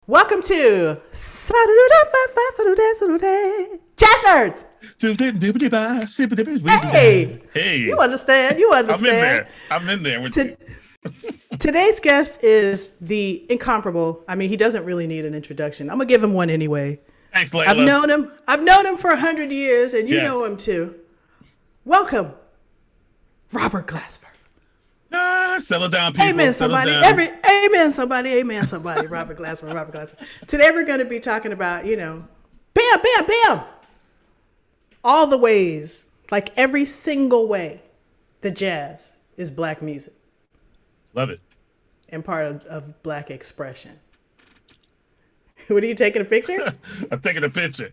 Welcome to Jazz Nerds. Hey, Hey, you understand? You I'm in understand? there. I'm in there with you. Today's guest is the incomparable. I mean, he doesn't really need an introduction. I'm gonna give him one anyway. Thanks, I've Layla. known him. I've known him for 100 years, and you know Yes. him too. Welcome, Robert Glasper. Settle down, people. Amen, Settle somebody. down. Amen, somebody. Amen, somebody. Robert Glasper. Robert Glasper. Today we're going to be talking about, bam, bam, bam, all the ways, like every single way, that jazz is black music Love it. and part of black expression. What are you taking a picture? I'm taking a picture.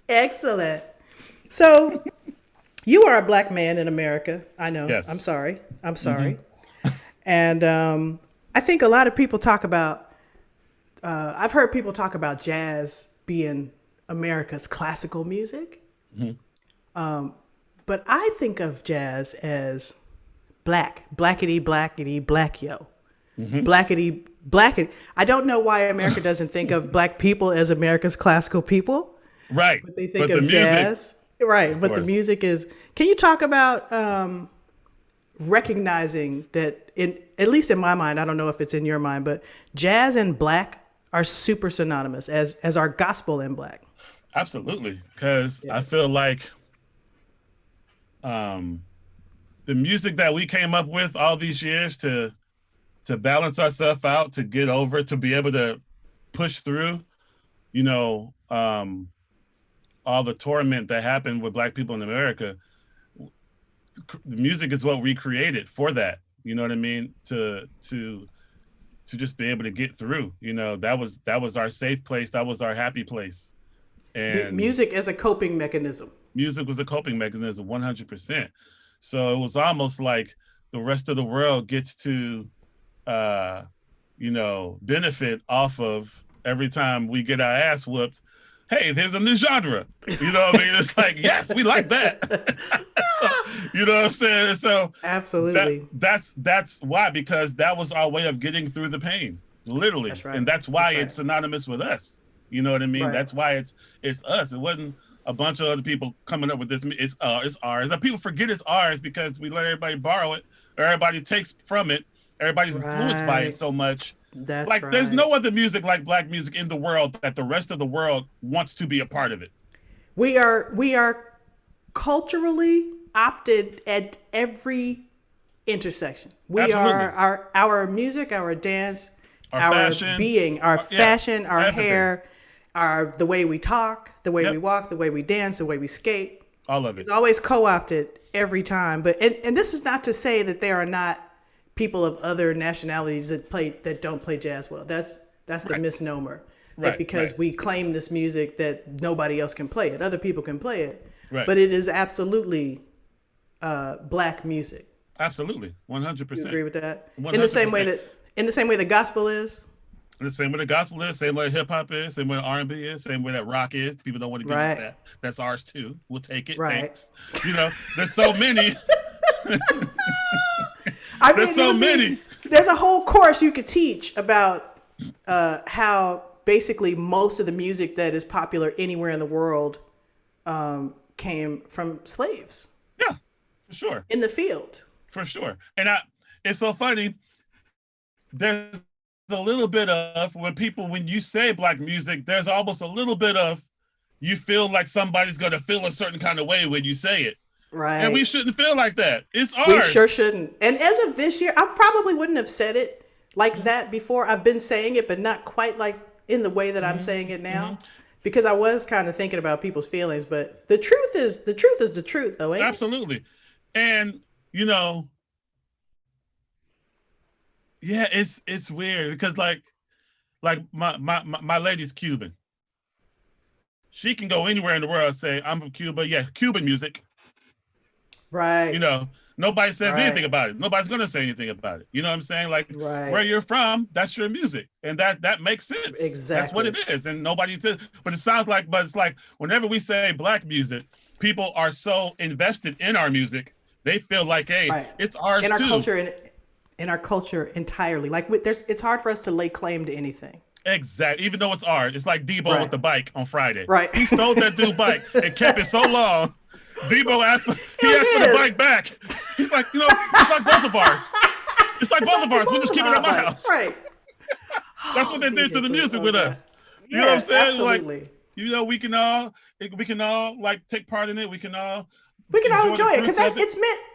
Excellent. So, you are a black man in America. I know. Yes. I'm sorry. And I think a lot of people talk about, I've heard people talk about jazz being America's classical music. But I think of jazz as blackety, blackety, black yo. Blackety, blackety. I don't know why America doesn't think of black people as America's classical people. Right. But they think the of music, jazz. Right. But the course. music is, can you talk about recognizing that at least in my mind, I don't know if it's in your mind, but jazz and black are super synonymous as our gospel and black. Absolutely. Because I feel like the music that we came up with all these years to balance ourselves out, to get over, to be able to push through, all the torment that happened with black people in America. The music is what we created for that. You know what I mean? To just be able to get through. That was our safe place. That was our happy place. And Music as a coping mechanism. music was a coping mechanism, 100%. So it was almost like the rest of the world gets to, benefit off of every time we get our ass whooped. Hey, there's a new genre. You know what I mean? It's like, yes, we like that. You know what I'm saying? So Absolutely. that's why, because that was our way of getting through the pain, literally. That's right. And that's why That's right. it's synonymous with us. You know what I mean? Right. That's why it's us. It wasn't a bunch of other people coming up with this. It's ours. And people forget it's ours because we let everybody borrow it, or everybody takes from it. Everybody's influenced by it Right. so much. That's Like, right. there's no other music like black music in the world that the rest of the world wants to be a part of it. We are culturally opted at every intersection. We Absolutely. are our music, our dance, Our fashion, being, our yeah, fashion, our everything. hair, the way we talk, the way Yep. we walk, the way we dance, the way we skate. All of it. It's always co-opted every time. But and this is not to say that there are not people of other nationalities that don't play jazz well. That's the misnomer. That Right, because right. we claim this music that nobody else can play it. Other people can play it. Right. But it is absolutely black music. Absolutely. 100%. You agree with that? 100%. In the same way the gospel is. The same way the gospel is, same way hip hop is, same way R&B is, same way that rock is. People don't want to give Right. us that. That's ours too. We'll take it. Right. Thanks. There's so many. I There's so it would be- many. There's a whole course you could teach about how basically most of the music that is popular anywhere in the world came from slaves Yeah, for sure. in the field. For sure. And it's so funny. There's a little bit of when you say black music, there's almost a little bit of, you feel like somebody's going to feel a certain kind of way when you say it. Right. And we shouldn't feel like that. It's ours. We sure shouldn't. And as of this year, I probably wouldn't have said it like that before. I've been saying it, but not quite like in the way that I'm saying it now, because I was kind of thinking about people's feelings. But the truth is the truth, though, ain't it? Absolutely. And yeah, it's weird because like my lady's Cuban. She can go anywhere in the world and say, I'm from Cuba. Yeah, Cuban music. Right. Nobody says Right. anything about it. Nobody's gonna say anything about it. You know what I'm saying? Like, Right. where you're from, that's your music, and that makes sense. That's what Exactly. it is, and nobody says. But it's like whenever we say black music, people are so invested in our music, they feel like, hey, Right. it's ours in our too. culture, in our culture entirely. Like it's hard for us to lay claim to anything. Exactly. Even though it's art, it's like Debo with the bike on Friday. Right. He stole that dude's bike and kept it so long. Debo asked for the bike back. He's like, it's like both of ours. It's like both of ours. We'll just keep it at my house. Right. That's what they did to the music with us. You know what I'm saying? Absolutely. Like, we can all like take part in it. We can all enjoy it because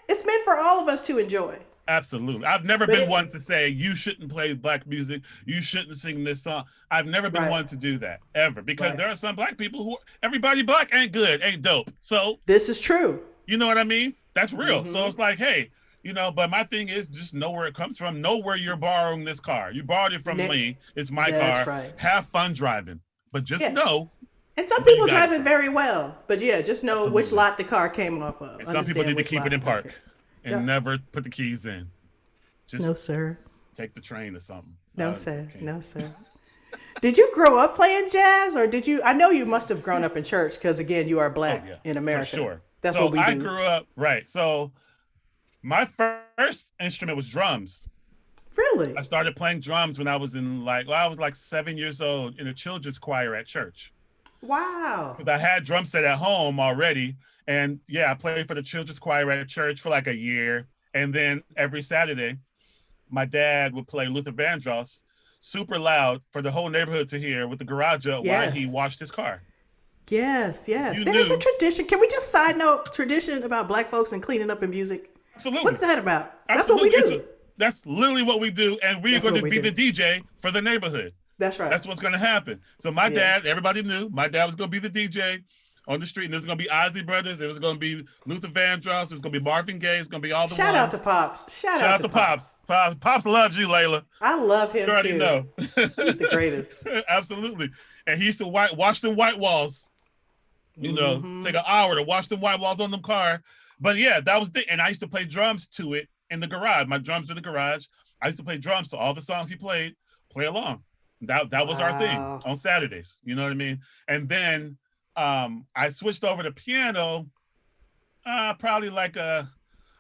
it's meant for all of us to enjoy. Absolutely. I've never been one to say you shouldn't play black music. You shouldn't sing this song. I've never been one to do that ever because there are some black people who everybody black ain't good, ain't dope. So this is true. You know what I mean? That's real. So it's like, hey, but my thing is just know where it comes from. Know where you're borrowing this car. You borrowed it from me. It's my car. That's right. Have fun driving. But just know. And some people drive it very well. But just know which lot the car came off of. And some people need to keep it in park. And never put the keys in. Just no, sir. Take the train or something. No, sir. No, sir. Did you grow up playing jazz or did you? I know you must have grown up in church because, again, you are black in America. For sure. That's what we do. I grew up, right. So my first instrument was drums. Really? I started playing drums when I was I was like 7 years old in a children's choir at church. Wow. I had drum set at home already. And I played for the children's choir at church for like a year. And then every Saturday, my dad would play Luther Vandross super loud for the whole neighborhood to hear with the garage up while he washed his car. Yes. There's a tradition. Can we just side note tradition about black folks and cleaning up in music? Absolutely. What's that about? Absolutely. That's what we do. That's literally what we do. And we're going to be the DJ for the neighborhood. That's right. That's what's going to happen. So my dad, everybody knew, my dad was going to be the DJ on the street, and there's going to be Isley Brothers, there was going to be Luther Vandross, there was going to be Marvin Gaye, it's going to be all the Shout out to Pops. Shout out to Pops. Pops loves you, Layla. I love him, you already too. know. He's the greatest. Absolutely. And he used to wash them white walls, take an hour to wash them white walls on them car. But that was and I used to play drums to it in the garage. My drums were in the garage. I used to play drums to all the songs he played, play along. That was our thing on Saturdays. You know what I mean? And then I switched over to piano probably when I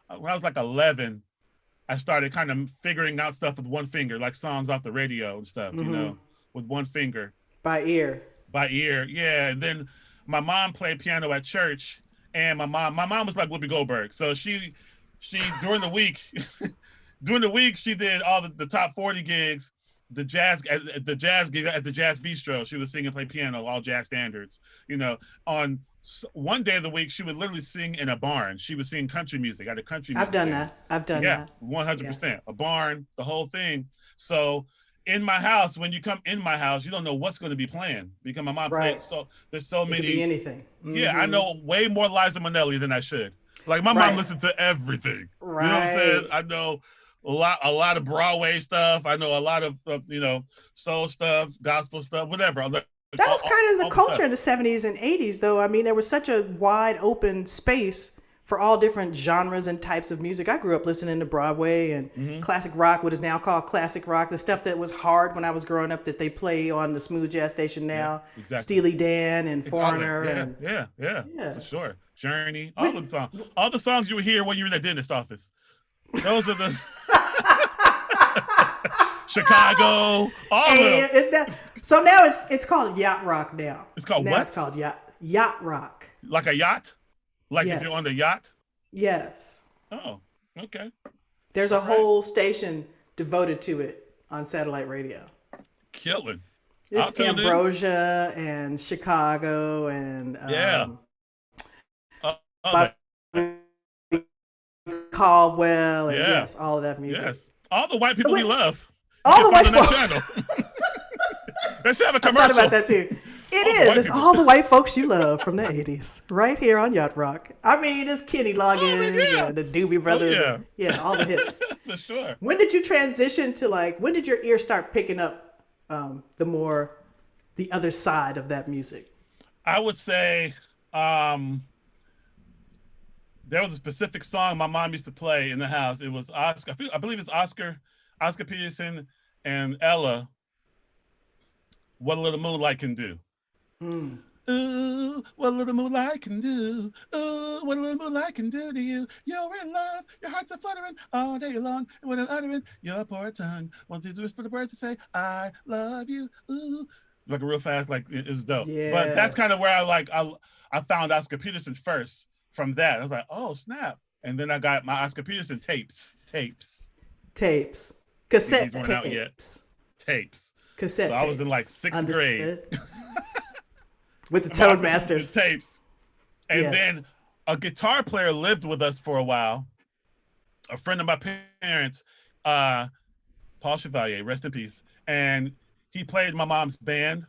was like 11. I started kind of figuring out stuff with one finger, like songs off the radio and stuff, with one finger. By ear, yeah. And then my mom played piano at church, and my mom was like Whoopi Goldberg. So she during the week, she did all the top 40 gigs. The jazz gig at the Jazz Bistro, she was sing and play piano, all jazz standards. On one day of the week, she would literally sing in a barn. She would sing country music at a country music. I've done that. 100%. A barn, the whole thing. So in my house, when you come in my house, you don't know what's going to be playing because my mom plays. So there's so many. It could be anything. Mm-hmm. Yeah, I know way more Liza Minnelli than I should. Like my mom listened to everything. Right. You know what I'm saying? I know a lot of Broadway stuff. I know a lot of soul stuff, gospel stuff, whatever. That was kind of the culture in the 70s and 80s, though. I mean, there was such a wide open space for all different genres and types of music. I grew up listening to Broadway and classic rock, what is now called classic rock, the stuff that was hard when I was growing up that they play on the smooth jazz station now. Yeah, exactly. Steely Dan and Foreigner. Yeah, for sure. Journey, all the songs you would hear when you were in the dentist office. Those are the Chicago, all of them. So now it's called yacht rock now. It's called what? It's called yacht rock. Like a yacht? Like if you're on the yacht? Yes. Oh, okay. There's a whole station devoted to it on satellite radio. Killing. It's Ambrosia and Chicago and Caldwell and all of that music. Yes. All the white people we love. All the white folks. Let's have a commercial. I thought about that too. It's all the white folks you love from the 80s, right here on Yacht Rock. I mean, it's Kenny Loggins and the Doobie Brothers. All the hits. For sure. When did you transition to when did your ear start picking up the other side of that music? I would say there was a specific song my mom used to play in the house. It was Oscar. I believe it's Oscar Peterson and Ella. What a Little Moonlight Can Do. Ooh, what a little moonlight can do. Ooh, what a little moonlight can do to you. You're in love, your heart's a fluttering all day long. And when I'm uttering your poor tongue, wants you to whisper the words to say, I love you. Ooh. Like real fast, like it was dope. Yeah. But that's kind of where I found Oscar Peterson first. From that, I was like, oh snap. And then I got my Oscar Peterson tapes. Cassette CDs weren't tapes. out yet. Tapes. Cassette so tapes. I was in like 6th grade. With the Toadmasters. Tapes. And yes. then a guitar player lived with us for a while. A friend of my parents, Paul Chevalier, rest in peace. And he played my mom's band.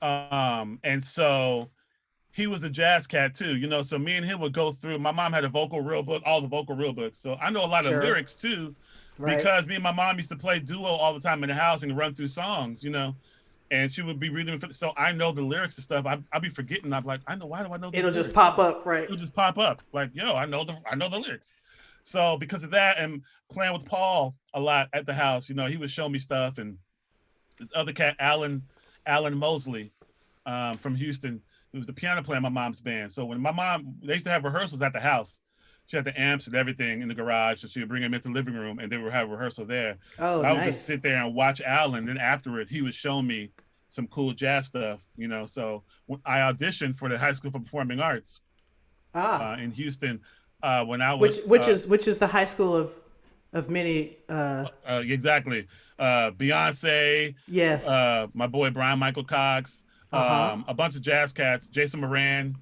And so he was a jazz cat too, you know, so me and him would go through. My mom had a vocal reel book, all the vocal reel books. So I know a lot of lyrics too, because me and my mom used to play duo all the time in the house and run through songs, you know, and she would be reading. So I know the lyrics and stuff. I'll be forgetting. I'm like, why do I know these It'll lyrics? just pop up, right? It'll just pop up. Like, yo, I know the lyrics. So because of that and playing with Paul a lot at the house, you know, he would show me stuff. And this other cat, Alan Mosley, from Houston, he was the piano player in my mom's band. So when they used to have rehearsals at the house. She had the amps and everything in the garage, so she would bring him into the living room, and they would have a rehearsal there. Oh, so I would nice. just sit there and watch Alan. Then afterward, he would show me some cool jazz stuff, you know. So I auditioned for the High School for Performing Arts in Houston when I was which is the high school of many. Exactly. Beyonce. Yes. My boy Brian Michael Cox. A bunch of jazz cats. Jason Moran.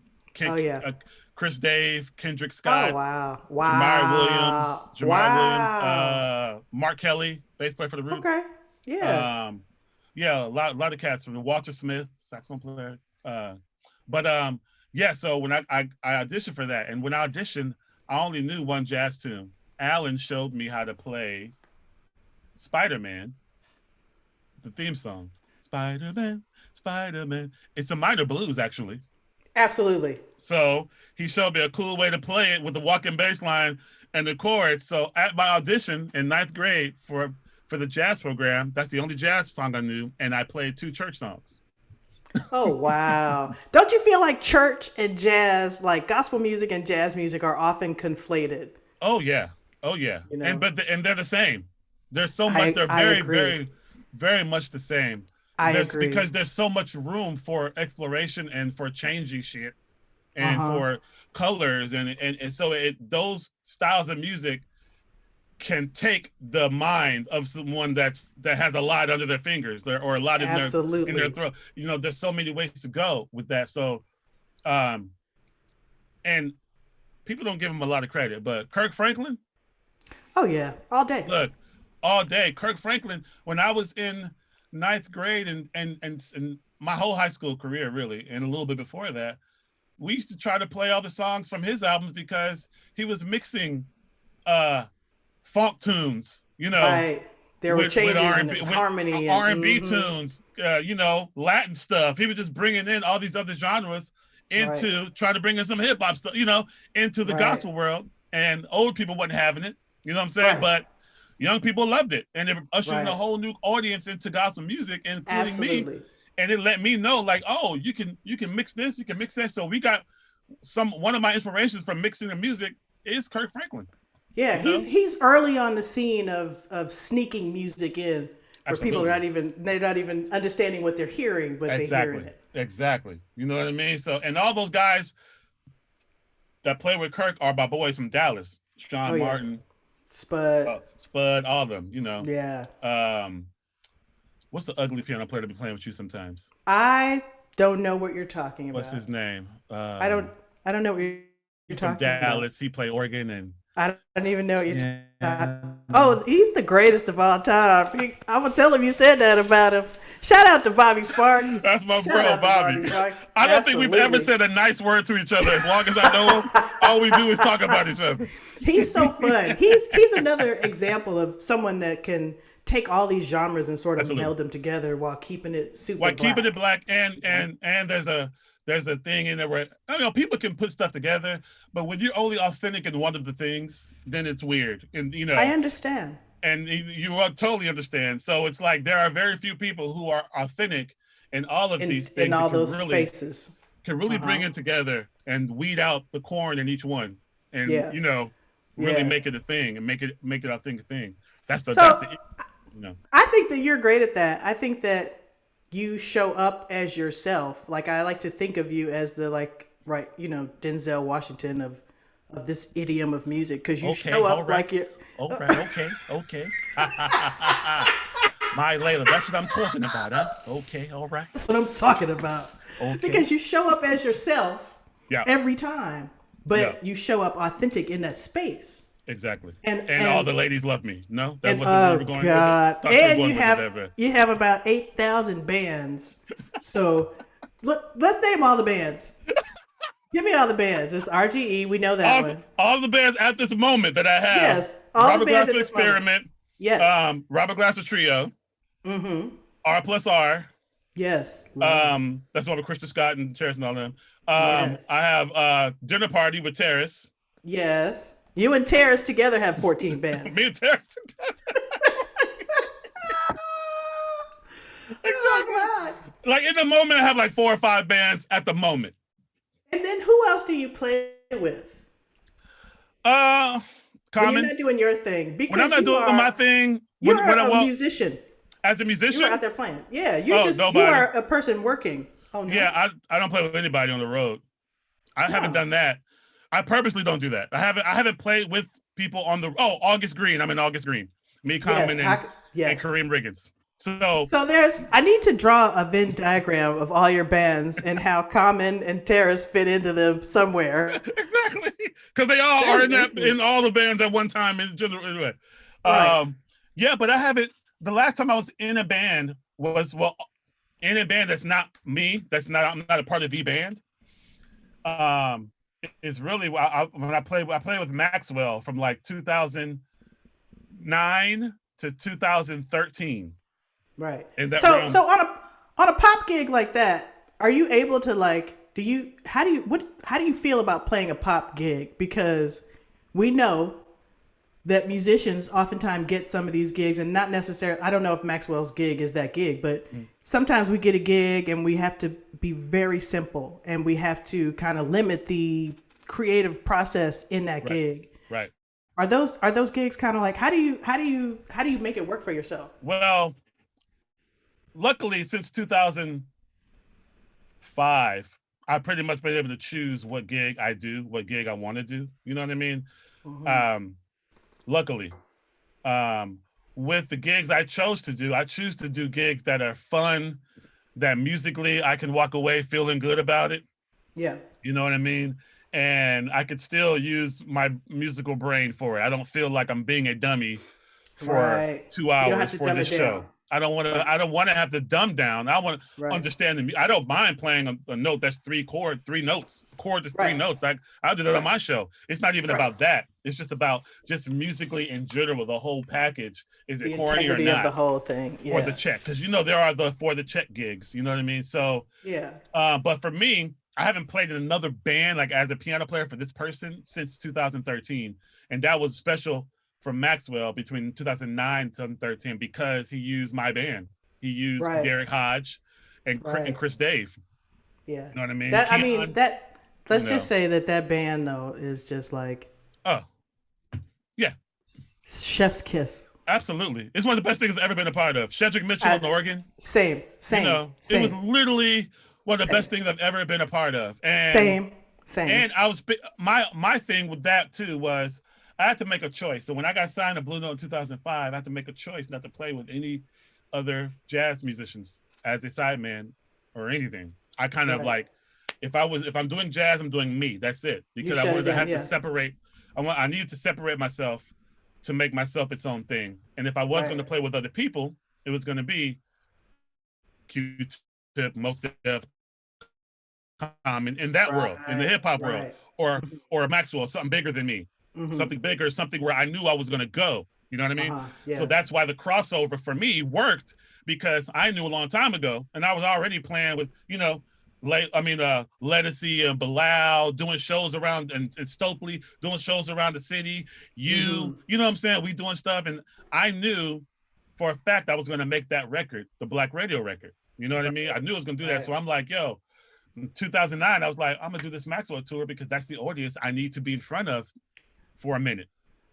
Chris Dave, Kendrick Scott. Oh, wow. Jamar Williams, Mark Kelly, bass player for the Roots. Okay. Yeah. A lot of cats from Walter Smith, saxophone player. So when I auditioned for that, and when I auditioned, I only knew one jazz tune. Alan showed me how to play Spider-Man, the theme song. Spider-Man, Spider-Man. It's a minor blues, actually. Absolutely. So he showed me a cool way to play it with the walking bass line and the chords. So at my audition in 9th grade for the jazz program, that's the only jazz song I knew, and I played 2 church songs. Oh, wow. Don't you feel like church and jazz, like gospel music and jazz music, are often conflated? Oh, yeah. You know? And they're the same. There's so much. They're very, very, very much the same. I agree. Because there's so much room for exploration and for changing shit and for colors. And so those styles of music can take the mind of someone that has a lot under their fingers or a lot in their throat. You know, there's so many ways to go with that. So, and people don't give him a lot of credit, but Kirk Franklin. Oh yeah, all day. Look, all day. Kirk Franklin, when I was in 9th grade and my whole high school career, really, and a little bit before that, we used to try to play all the songs from his albums because he was mixing funk tunes, you know. Right. There were changes in harmony, R&B tunes, you know, Latin stuff. He was just bringing in all these other genres into trying to bring in some hip hop stuff, you know, into the gospel world. And old people wasn't having it, you know what I'm saying? Right. But young people loved it, and it ushered a whole new audience into gospel music, including me. And it let me know, like, oh, you can mix this, you can mix that. So we got one of my inspirations from mixing the music is Kirk Franklin. Yeah, he's early on the scene of sneaking music in, where people are not even understanding what they're hearing, but they're hearing it. Exactly. You know what I mean? So, and all those guys that play with Kirk are my boys from Dallas, Sean Martin. Spud, all of them, you know. Yeah. What's the ugly piano player to be playing with you sometimes? I don't know what you're talking about. What's his name? I don't know what you're talking about. Dallas, he played organ and. I don't even know what you're talking about. Oh, he's the greatest of all time. I'm gonna tell him you said that about him. Shout out to Bobby Sparks. That's my bro, Bobby. I don't think we've ever said a nice word to each other. As long as I know him, all we do is talk about each other. He's so fun. He's another example of someone that can take all these genres and sort of meld them together while keeping it super black. Keeping it black, and there's a thing in there where, I know, people can put stuff together, but when you're only authentic in one of the things, then it's weird. And, you know, I understand. And you totally understand. So it's like there are very few people who are authentic in all of these things. In all those spaces. can really bring it together and weed out the corn in each one, and really make it a thing and make it I think a thing. That's the I think that you're great at that. I think that you show up as yourself. Like, I like to think of you as the Denzel Washington of this idiom of music, because you show up like you're. Okay. My Layla, that's what I'm talking about, huh? Okay, all right. That's what I'm talking about. Okay. Because you show up as yourself every time, but you show up authentic in that space. Exactly. And all the ladies love me. No, that wasn't where we were going. God. And you have about 8,000 bands. So let's name all the bands. Give me all the bands. It's RGE. We know that one. All the bands at this moment that I have. Yes. All Robert the bands Glasper at this Experiment. Moment. Yes. Robert Glasper Trio. Mm-hmm. R+R. Yes. That's one with Krista Scott and Terrace and all them. Yes. I have Dinner Party with Terrace. Yes. You and Terrace together have 14 bands. Me and Terrace together. Exactly. Oh, God. Like, in the moment, I have like 4 or 5 bands at the moment. And then who else do you play with? Common. When you're not doing your thing. Because when I'm not doing my thing. You're a musician. As a musician? You're out there playing. Yeah. You are a person working. Oh, no. Yeah, I don't play with anybody on the road. I haven't done that. I purposely don't do that. I haven't played with people on the August Green. I'm in August Green. Me, Common, and Kareem Riggins. So I need to draw a Venn diagram of all your bands and how Common and Terrace fit into them somewhere. Exactly, because they all are in all the bands at one time in general. Anyway, right. But I haven't. The last time I was in a band was in a band that's not me. I'm not a part of the band. It's really when I played with Maxwell from like 2009 to 2013. Right. So on a pop gig like that, are you able to how do you feel about playing a pop gig? Because we know that musicians oftentimes get some of these gigs, and not necessarily, I don't know if Maxwell's gig is that gig, but sometimes we get a gig and we have to be very simple and we have to kind of limit the creative process in that gig. Right. Are those gigs kind of like, how do you make it work for yourself? Well, luckily since 2005, I've pretty much been able to choose what gig I do, what gig I want to do. You know what I mean? Mm-hmm. Luckily, with the gigs I choose to do gigs that are fun, that musically I can walk away feeling good about it. Yeah. You know what I mean? And I could still use my musical brain for it. I don't feel like I'm being a dummy for 2 hours for this show. I don't want to have to dumb down. I want to understand the. I don't mind playing a note that's 3 notes. Chord is 3 notes. I'll do that on my show. It's not even about that. It's just about musically in general, the whole package. Is it corny or not? Of the whole thing. Yeah. Or the check, because there are the for the check gigs. You know what I mean? So yeah. But for me, I haven't played in another band like as a piano player for this person since 2013, and that was special. From Maxwell between 2009 and 2013 because he used my band. He used Derek Hodge and Chris Dave. Yeah. You know what I mean? Let's just say that band though is just like yeah. Chef's kiss. Absolutely. It's one of the best things I've ever been a part of. Shedrick Mitchell on the organ. Same. It was literally one of the best things I've ever been a part of. And same. And I was my thing with that too was I had to make a choice. So when I got signed to Blue Note in 2005, I had to make a choice not to play with any other jazz musicians as a sideman or anything. I kind of like, if I'm doing jazz, I'm doing me. That's it. Because I wanted to have to separate. I needed to separate myself to make myself its own thing. And if I was going to play with other people, it was going to be Q-Tip, Mos Def, in that world, in the hip hop world, or Maxwell, something bigger than me. Mm-hmm. Something bigger, something where I knew I was going to go. You know what I mean? So that's why the crossover for me worked, because I knew a long time ago, and I was already playing with, Ledisi and Bilal, doing shows around, and Stokely, doing shows around the city. You know what I'm saying? We doing stuff, and I knew for a fact I was going to make that record, the Black Radio record. You know what I mean? I knew I was going to do that. So I'm like, yo, in 2009, I was like, I'm gonna do this Maxwell tour because that's the audience I need to be in front of for a minute.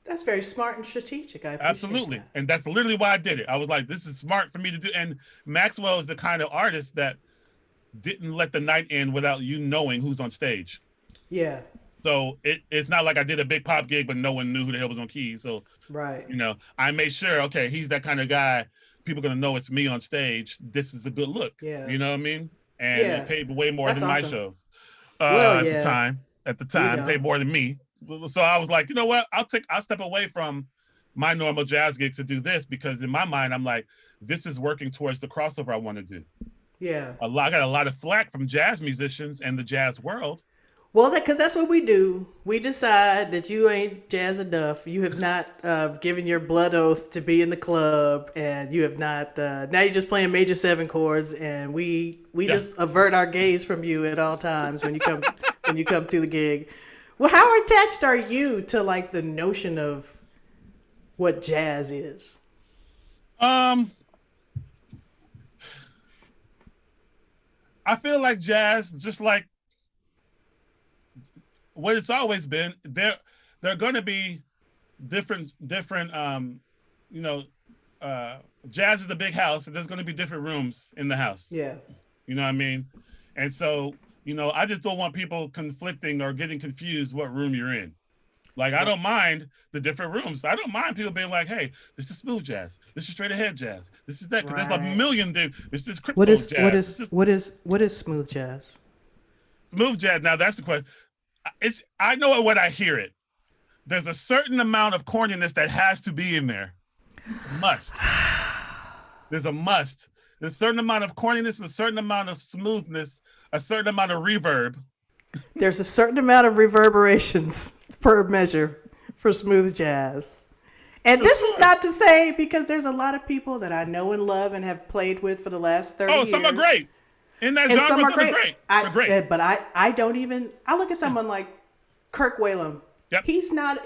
That's very smart and strategic. I appreciate Absolutely. that. And that's literally why I did it. I was like, this is smart for me to do. And Maxwell is the kind of artist that didn't let the night end without you knowing who's on stage. Yeah. So it's not like I did a big pop gig, but no one knew who the hell was on keys. So, right. You know, I made sure, okay, he's that kind of guy. People are going to know it's me on stage. This is a good look. Yeah. You know what I mean? And it paid way more than my shows. Well, At the time, paid more than me. So I was like, you know what? I'll step away from my normal jazz gigs to do this, because in my mind, I'm like, this is working towards the crossover I want to do. Yeah. I got a lot of flack from jazz musicians and the jazz world. Well, because that's what we do. We decide that you ain't jazz enough. You have not given your blood oath to be in the club, and you have not. Now you're just playing major 7 chords, and we just avert our gaze from you at all times when you come to the gig. Well, how attached are you to like the notion of what jazz is? I feel like jazz, just like what it's always been, there are going to be different jazz is the big house, and there's going to be different rooms in the house. Yeah. You know what I mean? And so, I just don't want people conflicting or getting confused what room you're in. Like, I don't mind the different rooms. I don't mind people being like, hey, this is smooth jazz. This is straight ahead jazz. This is that. Because there's a million things. This is crypto jazz. What is smooth jazz? Smooth jazz. Now, that's the question. I know it when I hear it. There's a certain amount of corniness that has to be in there. It's a must. There's a must. There's a certain amount of corniness, a certain amount of smoothness, a certain amount of reverb. There's a certain amount of reverberations per measure for smooth jazz. And this is not to say, because there's a lot of people that I know and love and have played with for the last 30 years. Oh, some are great. In that genre, some are great. They're great. But I look at someone like Kirk Whalum. Yep. He's not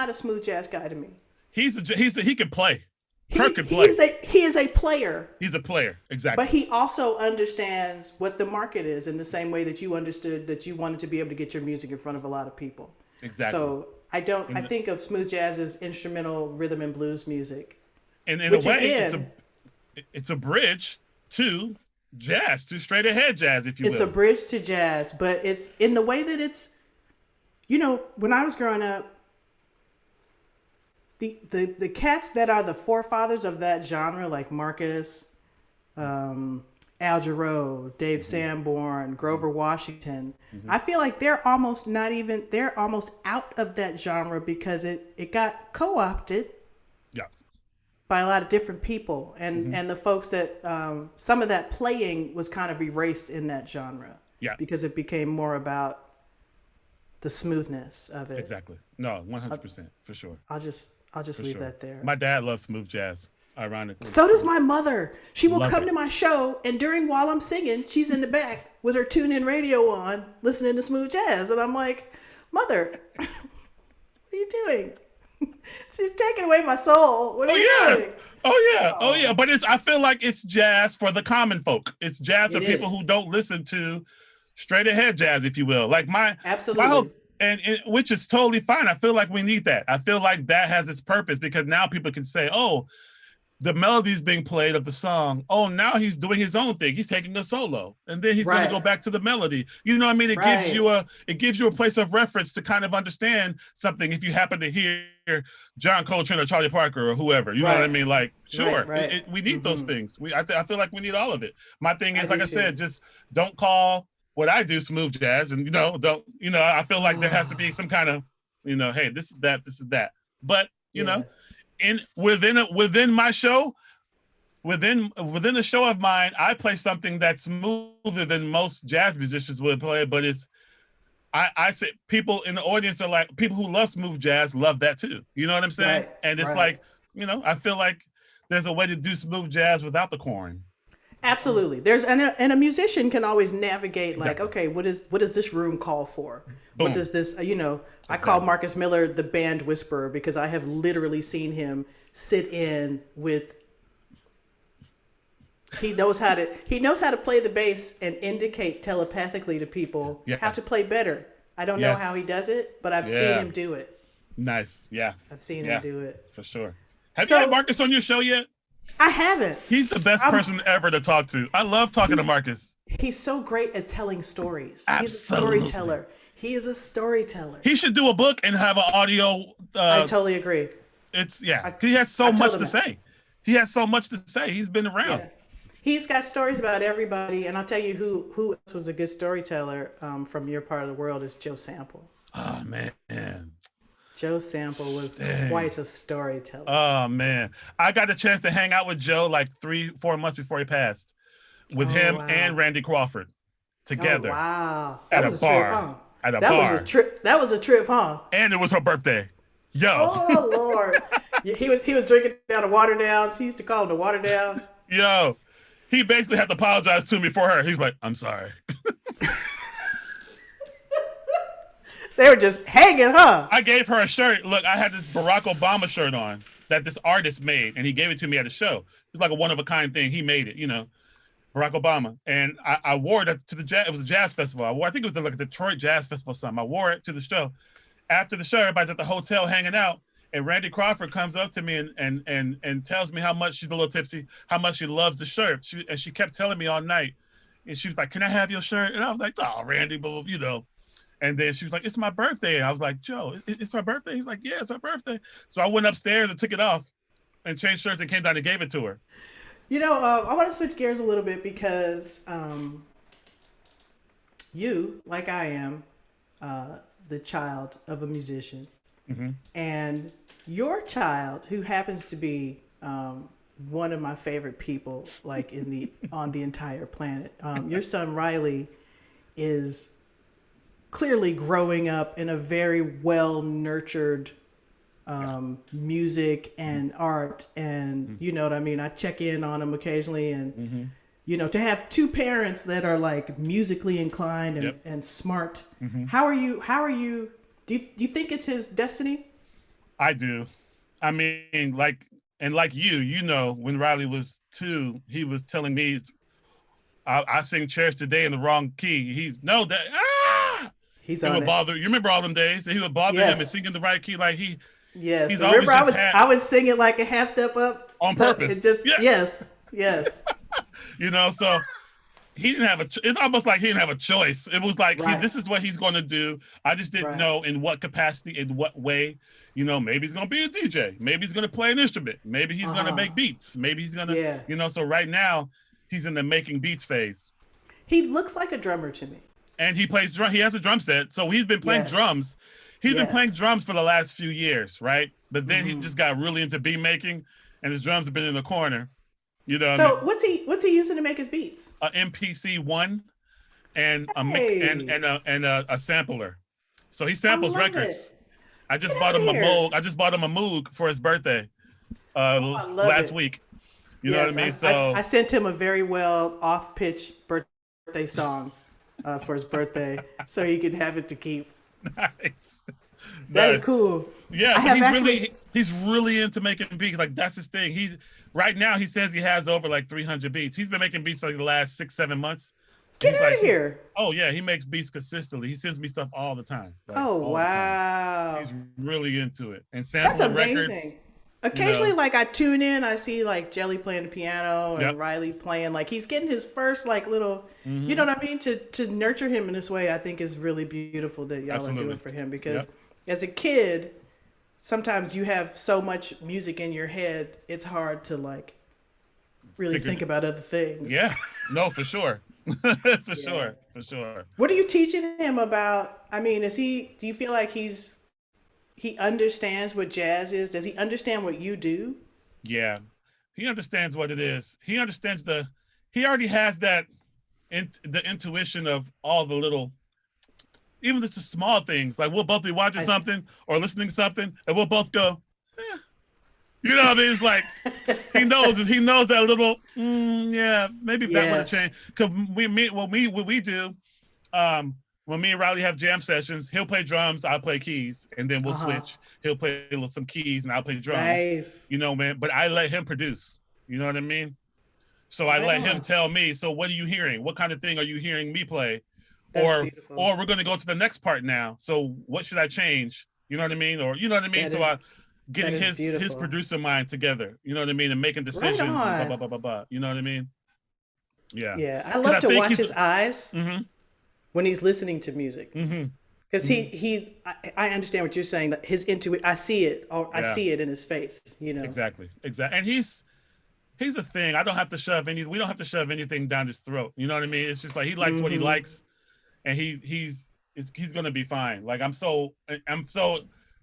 a smooth jazz guy to me. He can play. Kirk can play. He is a player. He's a player, exactly. But he also understands what the market is in the same way that you understood that you wanted to be able to get your music in front of a lot of people. Exactly. So I think of smooth jazz as instrumental rhythm and blues music. And in a way, it's a bridge to jazz, to straight ahead jazz, if you will. It's a bridge to jazz, but it's in the way that it's, when I was growing up, the cats that are the forefathers of that genre, like Marcus, Al Jarreau, Dave Sanborn, Grover Washington, I feel like they're almost out of that genre because it got co-opted by a lot of different people, and the folks that some of that playing was kind of erased in that genre because it became more about the smoothness of it. Exactly. No, 100% for sure. I'll just leave that there. My dad loves smooth jazz, ironically. So does my mother. She will come to my show, and while I'm singing, she's in the back with her tune-in radio on, listening to smooth jazz, and I'm like, Mother, what are you doing? She's taking away my soul. What are you doing? Oh yeah. But I feel like it's jazz for the common folk. It's jazz for people who don't listen to straight ahead jazz, if you will. Like absolutely. And which is totally fine. I feel like we need that. I feel like that has its purpose, because now people can say, oh, the melody's being played of the song. Oh, now he's doing his own thing. He's taking a solo, and then he's going to go back to the melody. You know what I mean? It gives you a place of reference to kind of understand something. If you happen to hear John Coltrane or Charlie Parker or whoever, you know what I mean? Like, sure, we need those things. I feel like we need all of it. My thing is, like I said, just don't call what I do smooth jazz, and I feel like there has to be some kind of, hey, this is that. But within my show, within a show of mine, I play something that's smoother than most jazz musicians would play. But I say people in the audience are like, people who love smooth jazz love that too. You know what I'm saying? And it's like, I feel like there's a way to do smooth jazz without the corn. Absolutely. And a musician can always navigate like, okay, what does this room call for? Boom. What does this, I call Marcus Miller the band whisperer, because I have literally seen him sit in with He knows how to play the bass and indicate telepathically to people how to play better. I don't know how he does it, but I've seen him do it. Nice. Yeah. I've seen him do it. For sure. Have you had Marcus on your show yet? I haven't. He's the best person ever to talk to. I love talking to Marcus. He's so great at telling stories. Absolutely. He's a storyteller. He is a storyteller. He should do a book and have an audio. I totally agree. He has so much to say. He has so much to say. He's been around. Yeah. He's got stories about everybody, and I'll tell you who else was a good storyteller from your part of the world is Joe Sample. Oh man, Joe Sample was quite a storyteller. Oh man, I got the chance to hang out with Joe like 3-4 months before he passed, with him and Randy Crawford together. Oh, wow, that was a bar. Trip, huh? At a bar. Was a trip. That was a trip, huh? And it was her birthday. Yo. Oh Lord, he was drinking down the water downs. He used to call them the water down. Yo. He basically had to apologize to me for her. He's like, I'm sorry. They were just hanging, huh? I gave her a shirt. Look, I had this Barack Obama shirt on that this artist made, and he gave it to me at a show. It was like a one-of-a-kind thing. He made it, Barack Obama. And I wore it to it was a jazz festival. I think it was like a Detroit Jazz Festival or something. I wore it to the show. After the show, everybody's at the hotel hanging out. And Randy Crawford comes up to me and tells me how much, she's a little tipsy, how much she loves the shirt. She kept telling me all night. And she was like, can I have your shirt? And I was like, oh, Randy, blah, blah. And then she was like, it's my birthday. And I was like, Joe, it's my birthday? He's like, yeah, it's my birthday. So I went upstairs and took it off and changed shirts and came down and gave it to her. I want to switch gears a little bit because you, like I am, the child of a musician. Mm-hmm. And your child, who happens to be one of my favorite people, like on the entire planet, your son Riley is clearly growing up in a very well nurtured music and art, and you know what I mean. I check in on him occasionally, and to have two parents that are like musically inclined and smart. Mm-hmm. How are you? Do you think it's his destiny? I do. I mean, like you, when Riley was 2, he was telling me, I sing Cherish Today in the wrong key. He's on it. Bother. You remember all them days? He would bother him and sing in the right key. Like yes. He's remember, I would sing it like a half step up on purpose. Yes. So he didn't have it's almost like he didn't have a choice. It was like, this is what he's going to do. I just didn't know in what capacity, in what way. Maybe he's going to be a DJ. Maybe he's going to play an instrument. Maybe he's going to make beats. Maybe he's going to, so right now he's in the making beats phase. He looks like a drummer to me. And he plays drum. He has a drum set. So he's been playing drums. He's been playing drums for the last few years, right? But then he just got really into beat making, and his drums have been in the corner. So what's he using to make his beats? A MPC-1 and a sampler. So he samples records. I just bought him a Moog. I just bought him a Moog for his birthday last week. You know what I mean? So I sent him a very well off-pitch birthday song for his birthday, so he could have it to keep. Nice. That is cool. Yeah, he's really into making beats. Like that's his thing. Right now he says he has over like 300 beats. He's been making beats for like the last 6-7 months. Get out of here. Oh yeah, he makes beats consistently. He sends me stuff all the time. Wow. He's really into it. And sampling records. That's amazing. Occasionally, like I tune in, I see like Jelly playing the piano and Riley playing. Like he's getting his first like little, you know what I mean? To nurture him in this way, I think is really beautiful that y'all are doing for him. Because as a kid, sometimes you have so much music in your head, it's hard to like really think about other things. Yeah, no, for sure. For sure. What are you teaching him about? I mean, do you feel like he understands what jazz is? Does he understand what you do? Yeah, he understands what it is. He understands he already has that, the intuition of all the little, even just the small things. Like we'll both be watching something or listening to something and we'll both go, eh. You know what I mean? It's like, he knows that little, maybe that would have changed. Cause when we do, when me and Riley have jam sessions, he'll play drums, I'll play keys, and then we'll switch. He'll play some keys and I'll play drums. Nice. Man, but I let him produce. You know what I mean? So I Right let him on. tell me, so what are you hearing? What kind of thing are you hearing me play? That's Or beautiful. or we're going to go to the next part now. So what should I change? You know what I mean? Or you know what I mean? That So is I getting that is his beautiful. producer mind together, you know what I mean, and making Right decisions and blah blah on. blah blah blah. You know what I mean? Yeah. Yeah, I Because love I to think watch he's his eyes mm-hmm, when he's listening to music. mm-hmm, Because mm-hmm. I understand what you're saying. That his intuition, I see it, or I Yeah, see it in his face. You know. exactly. And he's a thing. I don't have to shove any. We don't have to shove anything down his throat. You know what I mean? It's just like he likes what he Mm-hmm. likes, and he's gonna be fine. Like I'm so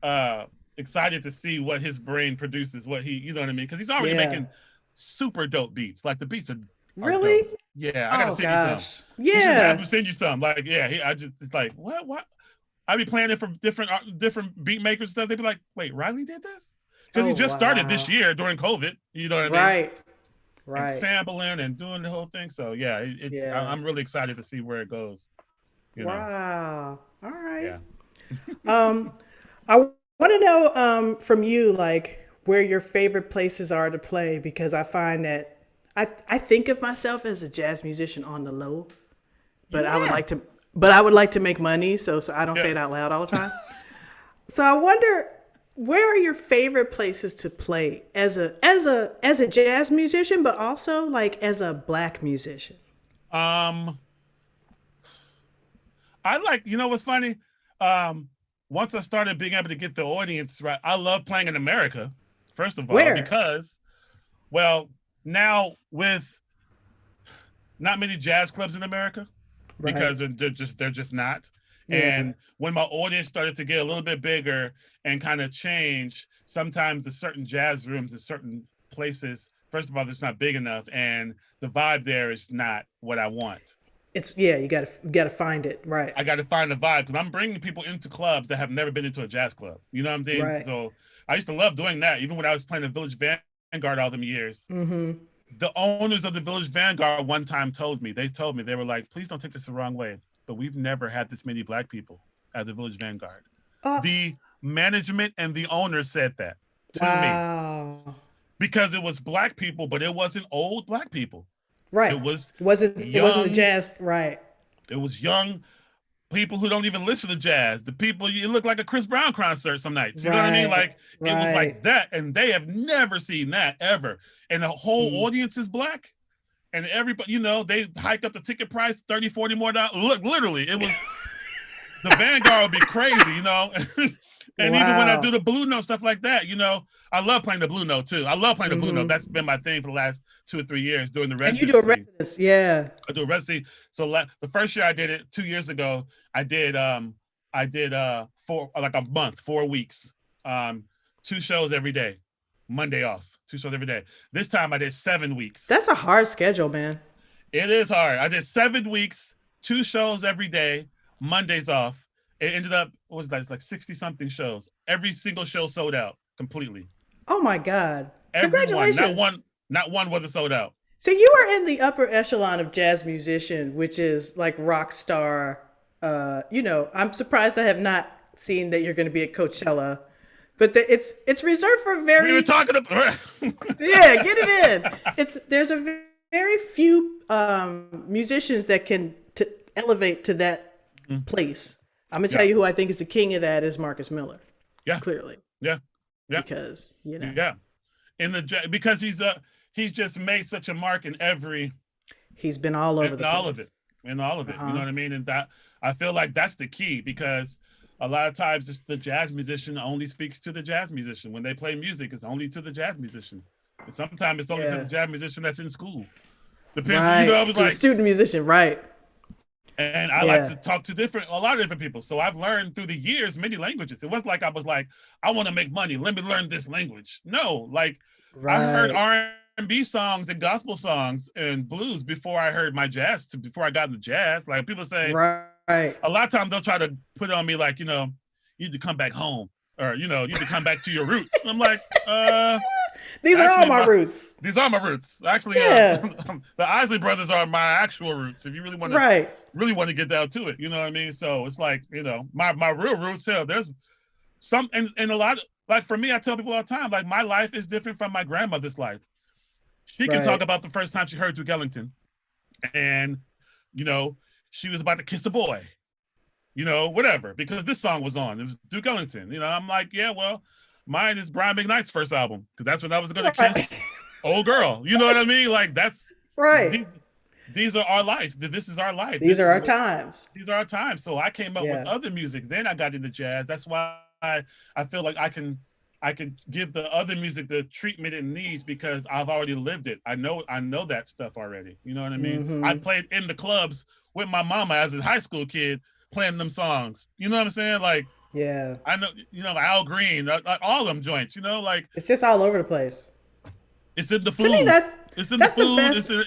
uh excited to see what his brain produces. What he, you know what I mean? Because he's already Yeah. making super dope beats. Like the beats are dope. Really? Yeah, I gotta Oh send you some. gosh. You should have Yeah. him send you some. Like yeah, I just it's like what I be playing it for different beat makers and stuff. They'd be like, wait, Riley did this? Because Oh he just started this wow. year during COVID. You know what I mean? Right. And Right. sampling and doing the whole thing. So yeah, Yeah. I'm really excited to see where it goes. You know? Wow. All right. Yeah. Um, I want to know from you like where your favorite places are to play because I find that I think of myself as a jazz musician on the low, but You I would are. like to but I would like to make money, so I don't Yeah. say it out loud all the time. So I wonder where are your favorite places to play as a jazz musician, but also like as a black musician. Um, I like, you know what's funny? Um, Once I started being able to get the audience right, I love playing in America, first of all, Where? because, well, now with not many jazz clubs in America, Right. because they're just not. Yeah. And when my audience started to get a little bit bigger and kind of change, sometimes the certain jazz rooms in certain places, first of all, it's not big enough, and the vibe there is not what I want. It's yeah, you got to find it. Right. I got to find the vibe because I'm bringing people into clubs that have never been into a jazz club. You know what I'm saying? Right. So I used to love doing that, even when I was playing the Village Vanguard all them years. Mhm. The owners of the Village Vanguard one time told me, they were like, please don't take this the wrong way, but we've never had this many black people at the Village Vanguard. Uh The management and the owner said that to me wow. because it was black people, but it wasn't old black people. Right. It was It wasn't the young, jazz, right. it was young people who don't even listen to jazz. The people, you look like a Chris Brown concert some nights. You know what I mean? Right. Like it was like Right. that, and they have never seen that ever. And the whole Mm. audience is black. And everybody, they hike up the ticket price 30, 40 more dollars. Look, literally, it was the Vanguard would be crazy. And even when I do Wow. the blue note stuff like that, I love playing the blue note too. I love playing the blue note. Mhm. That's been my thing for the last 2 or 3 years doing the And you do a residency. residence. Yeah. I do a residency. So the first year I did it 2 years ago, I did for like a month, 4 weeks, 2 shows every day, Monday off, 2 shows every day. This time I did 7 weeks. That's a hard schedule, man. It is hard. I did 7 weeks, 2 shows every day, Mondays off. It ended up, what was that? It's like 60 something shows. Every single show sold out completely. Oh my God. Everyone, not Congratulations. one, not one wasn't sold out. So you are in the upper echelon of jazz musician, which is like rock star. I'm surprised I have not seen that you're going to be at Coachella, but it's reserved for We were very talking about. yeah. Get it in. There's a very few musicians that can elevate to that place. I'm gonna tell Yeah, you who I think is the king of that is Marcus Miller, yeah, clearly, yeah, yeah, because yeah. Because he's just made such a mark he's been all over in the all of it, place. in all of Uh it. You know huh. what I mean? And that I feel like that's the key because a lot of times the jazz musician only speaks to the jazz musician. When they play music, it's only to the jazz musician. And sometimes it's only to the Yeah. jazz musician that's in school. Depends. I Right. was To the like, student musician. Right. and I like Yeah. to talk to a lot of different people. So I've learned through the years many languages. It wasn't like I was like, I want to make money. Let me learn this language. No, like I heard Right. R&B songs and gospel songs and blues before I heard my jazz. Before I got into jazz, like people say, Right. a lot of times they'll try to put on me like, you need to come back home or you need to come back to your roots. I'm like, These are all actually my roots. these are my roots. Actually, Yeah. the Isley brothers are my actual roots. If you Right. really want to get down to it, you know what I mean? So it's like, my real roots here. There's some and a lot like for me, I tell people all the time, like my life is different from my grandmother's life. She can talk about the first time she heard Duke Ellington, and you know, she was about to kiss a boy, you know, whatever, because this song was on. It was Duke Ellington. You know, I'm like, yeah, well, mine is Brian McKnight's first album, because that's when I was gonna kiss old girl. You know what I mean? Like, that's right. These are our life. This is our life. These are our times. These are our times. So I came up with other music. Then I got into jazz. That's why I feel like I can give the other music the treatment it needs, because I've already lived it. I know that stuff already. You know what I mean? Mm-hmm. I played in the clubs with my mama as a high school kid, playing them songs. You know what I'm saying? Like, yeah, I know, you know, Al Green, all them joints, you know, like, it's just all over the place. It's in the food. To me, it's in the food.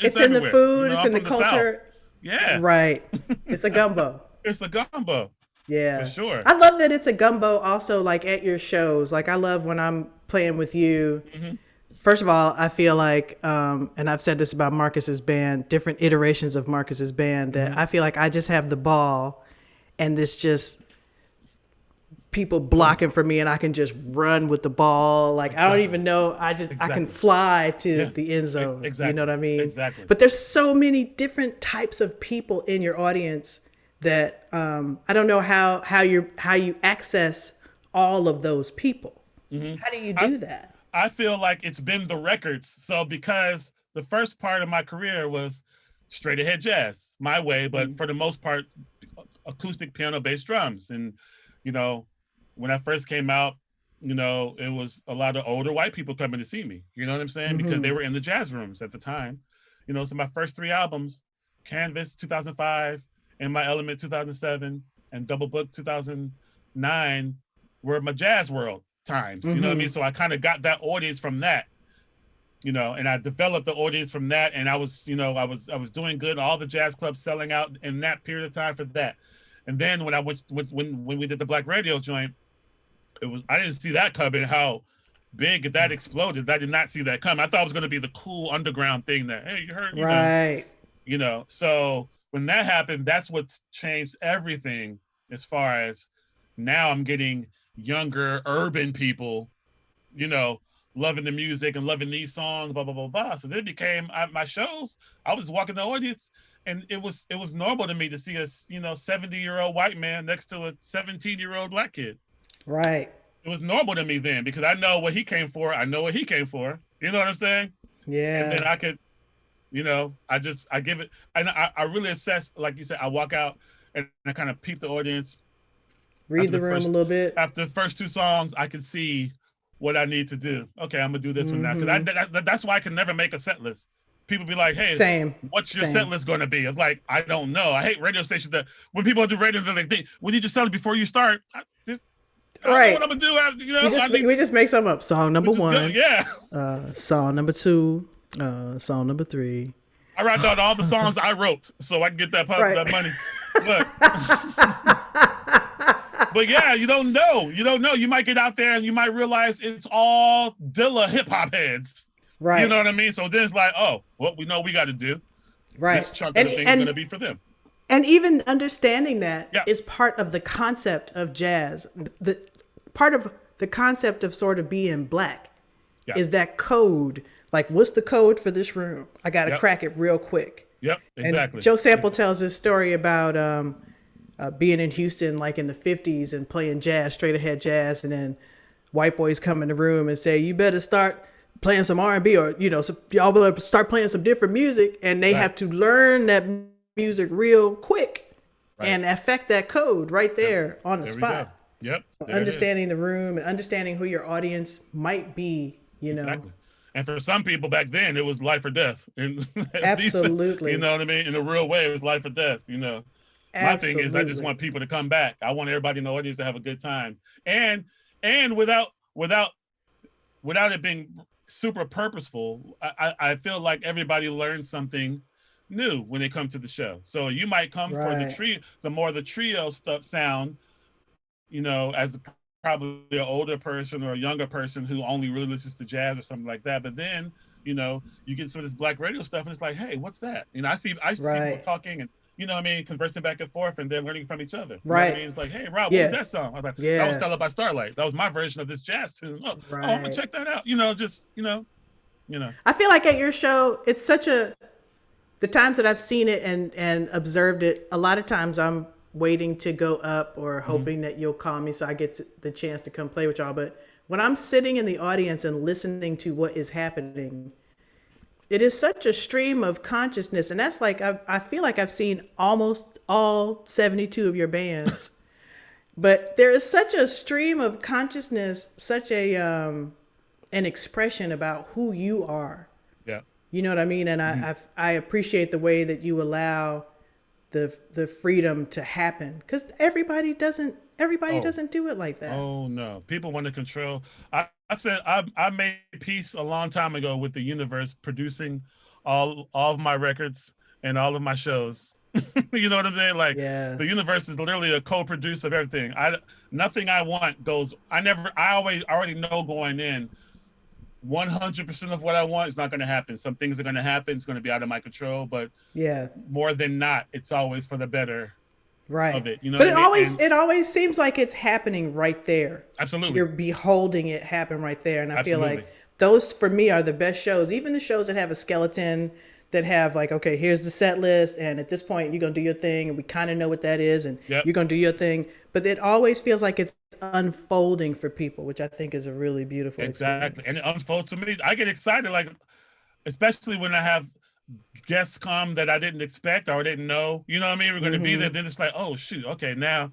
It's in the food. You know, it's in the culture. Yeah. Right. It's a gumbo. It's a gumbo. Yeah. For sure. I love that it's a gumbo also, like at your shows. Like, I love when I'm playing with you. Mm-hmm. First of all, I feel like, and I've said this about Marcus's band, different iterations of Marcus's band, that I feel like I just have the ball and it's just people blocking for me and I can just run with the ball. Like, I don't even know. I can fly to the end zone. Exactly. You know what I mean? Exactly. But there's so many different types of people in your audience that I don't know how you access all of those people. Mm-hmm. How do you do that? I feel like it's been the records. So because the first part of my career was straight ahead jazz, my way, but for the most part, acoustic piano, bass, drums. And, you know, when I first came out, you know, it was a lot of older white people coming to see me. You know what I'm saying? Mm-hmm. Because they were in the jazz rooms at the time. You know, so my first 3 albums, Canvas 2005, In My Element 2007, and Double Book 2009, were my jazz world times. You know what I mean? So I kind of got that audience from that, you know, and I developed the audience from that. And I was, you know, I was doing good. All the jazz clubs selling out in that period of time for that. And then when I went, when we did the Black Radio joint, I didn't see that coming, how big that exploded. I did not see that coming. I thought it was going to be the cool underground thing that, hey, you heard, you know, so when that happened, that's what's changed everything. As far as now, I'm getting younger urban people, you know, loving the music and loving these songs, blah, blah, blah, blah. So then it became my shows. I was walking the audience and it was normal to me to see a, you know, 70-year-old white man next to a 17-year-old black kid. Right. It was normal to me then, because I know what he came for. I know what he came for. You know what I'm saying? Yeah. And then I could, you know, I give it, and I really assess, like you said, I walk out and I kind of peep the audience. Read the room a little bit. After the first 2 songs, I can see what I need to do. Okay, I'm gonna do this one now, because that's why I can never make a set list. People be like, "Hey, what's your set list gonna be?" I'm like, I don't know. I hate radio stations that when people do radio, they're like, "We need your set list before you start." I don't know what I'm gonna do. You know, we just make something up. Song number 1. Yeah. Song number 2. Song number 3. I write down all the songs I wrote so I can get that money. Look. But yeah, you don't know. You might get out there and you might realize it's all Dilla hip hop heads. Right. You know what I mean? So then it's like, oh, well, we know we got to do. Right. This chunk of the thing is going to be for them. And even understanding that is part of the concept of jazz. The part of the concept of sort of being black is that code. Like, what's the code for this room? I got to crack it real quick. Yep, exactly. And Joe Sample tells this story about being in Houston, like in the 50s, and playing jazz, straight ahead jazz, and then white boys come in the room and say, "You better start playing some R&B, or you know, so y'all better start playing some different music," and they have to learn that music real quick and affect that code right there on the spot. Yep. So understanding the room and understanding who your audience might be, you know. Exactly. And for some people back then, it was life or death. And absolutely. You know what I mean? In a real way, it was life or death, you know. My thing is, I just want people to come back. I want everybody in the audience to have a good time. And without it being super purposeful, I feel like everybody learns something new when they come to the show. So you might come for the trio stuff sound, you know, as probably an older person or a younger person who only really listens to jazz or something like that. But then, you know, you get some of this black radio stuff and it's like, hey, what's that? You know, I see people talking and, you know what I mean, conversing back and forth, and they're learning from each other. You know what I mean? It's like, hey, Rob, what was that song? I was like, that was Stella by Starlight. That was my version of this jazz tune. Oh, I'm gonna check that out. You know, just, you know, you know. I feel like at your show, it's such a, the times that I've seen it and observed it, a lot of times I'm waiting to go up or hoping that you'll call me so I get the chance to come play with y'all. But when I'm sitting in the audience and listening to what is happening, it is such a stream of consciousness. And that's like, I feel like I've seen almost all 72 of your bands. But there is such a stream of consciousness, such a an expression about who you are. Yeah. You know what I mean? And I appreciate the way that you allow the freedom to happen, because everybody doesn't do it like that. Oh no, people want to control. I've said I made peace a long time ago with the universe producing all of my records and all of my shows. You know what I'm saying? Like, the universe is literally a co-producer of everything. Nothing I want goes. I always already know going in, 100% of what I want is not going to happen. Some things are going to happen. It's going to be out of my control, but more than not, it's always for the better of it. You know, but it always seems like it's happening right there. Absolutely, you're beholding it happen right there, and I feel like those for me are the best shows. Even the shows that have a skeleton, that have like, okay, here's the set list, and at this point you're gonna do your thing, and we kind of know what that is, and you're gonna do your thing. But it always feels like it's unfolding for people, which I think is a really beautiful experience. And it unfolds for me. I get excited, like, especially when I have guests come that I didn't expect or didn't know. You know what I mean? We're going to be there. Then it's like, oh shoot, okay, now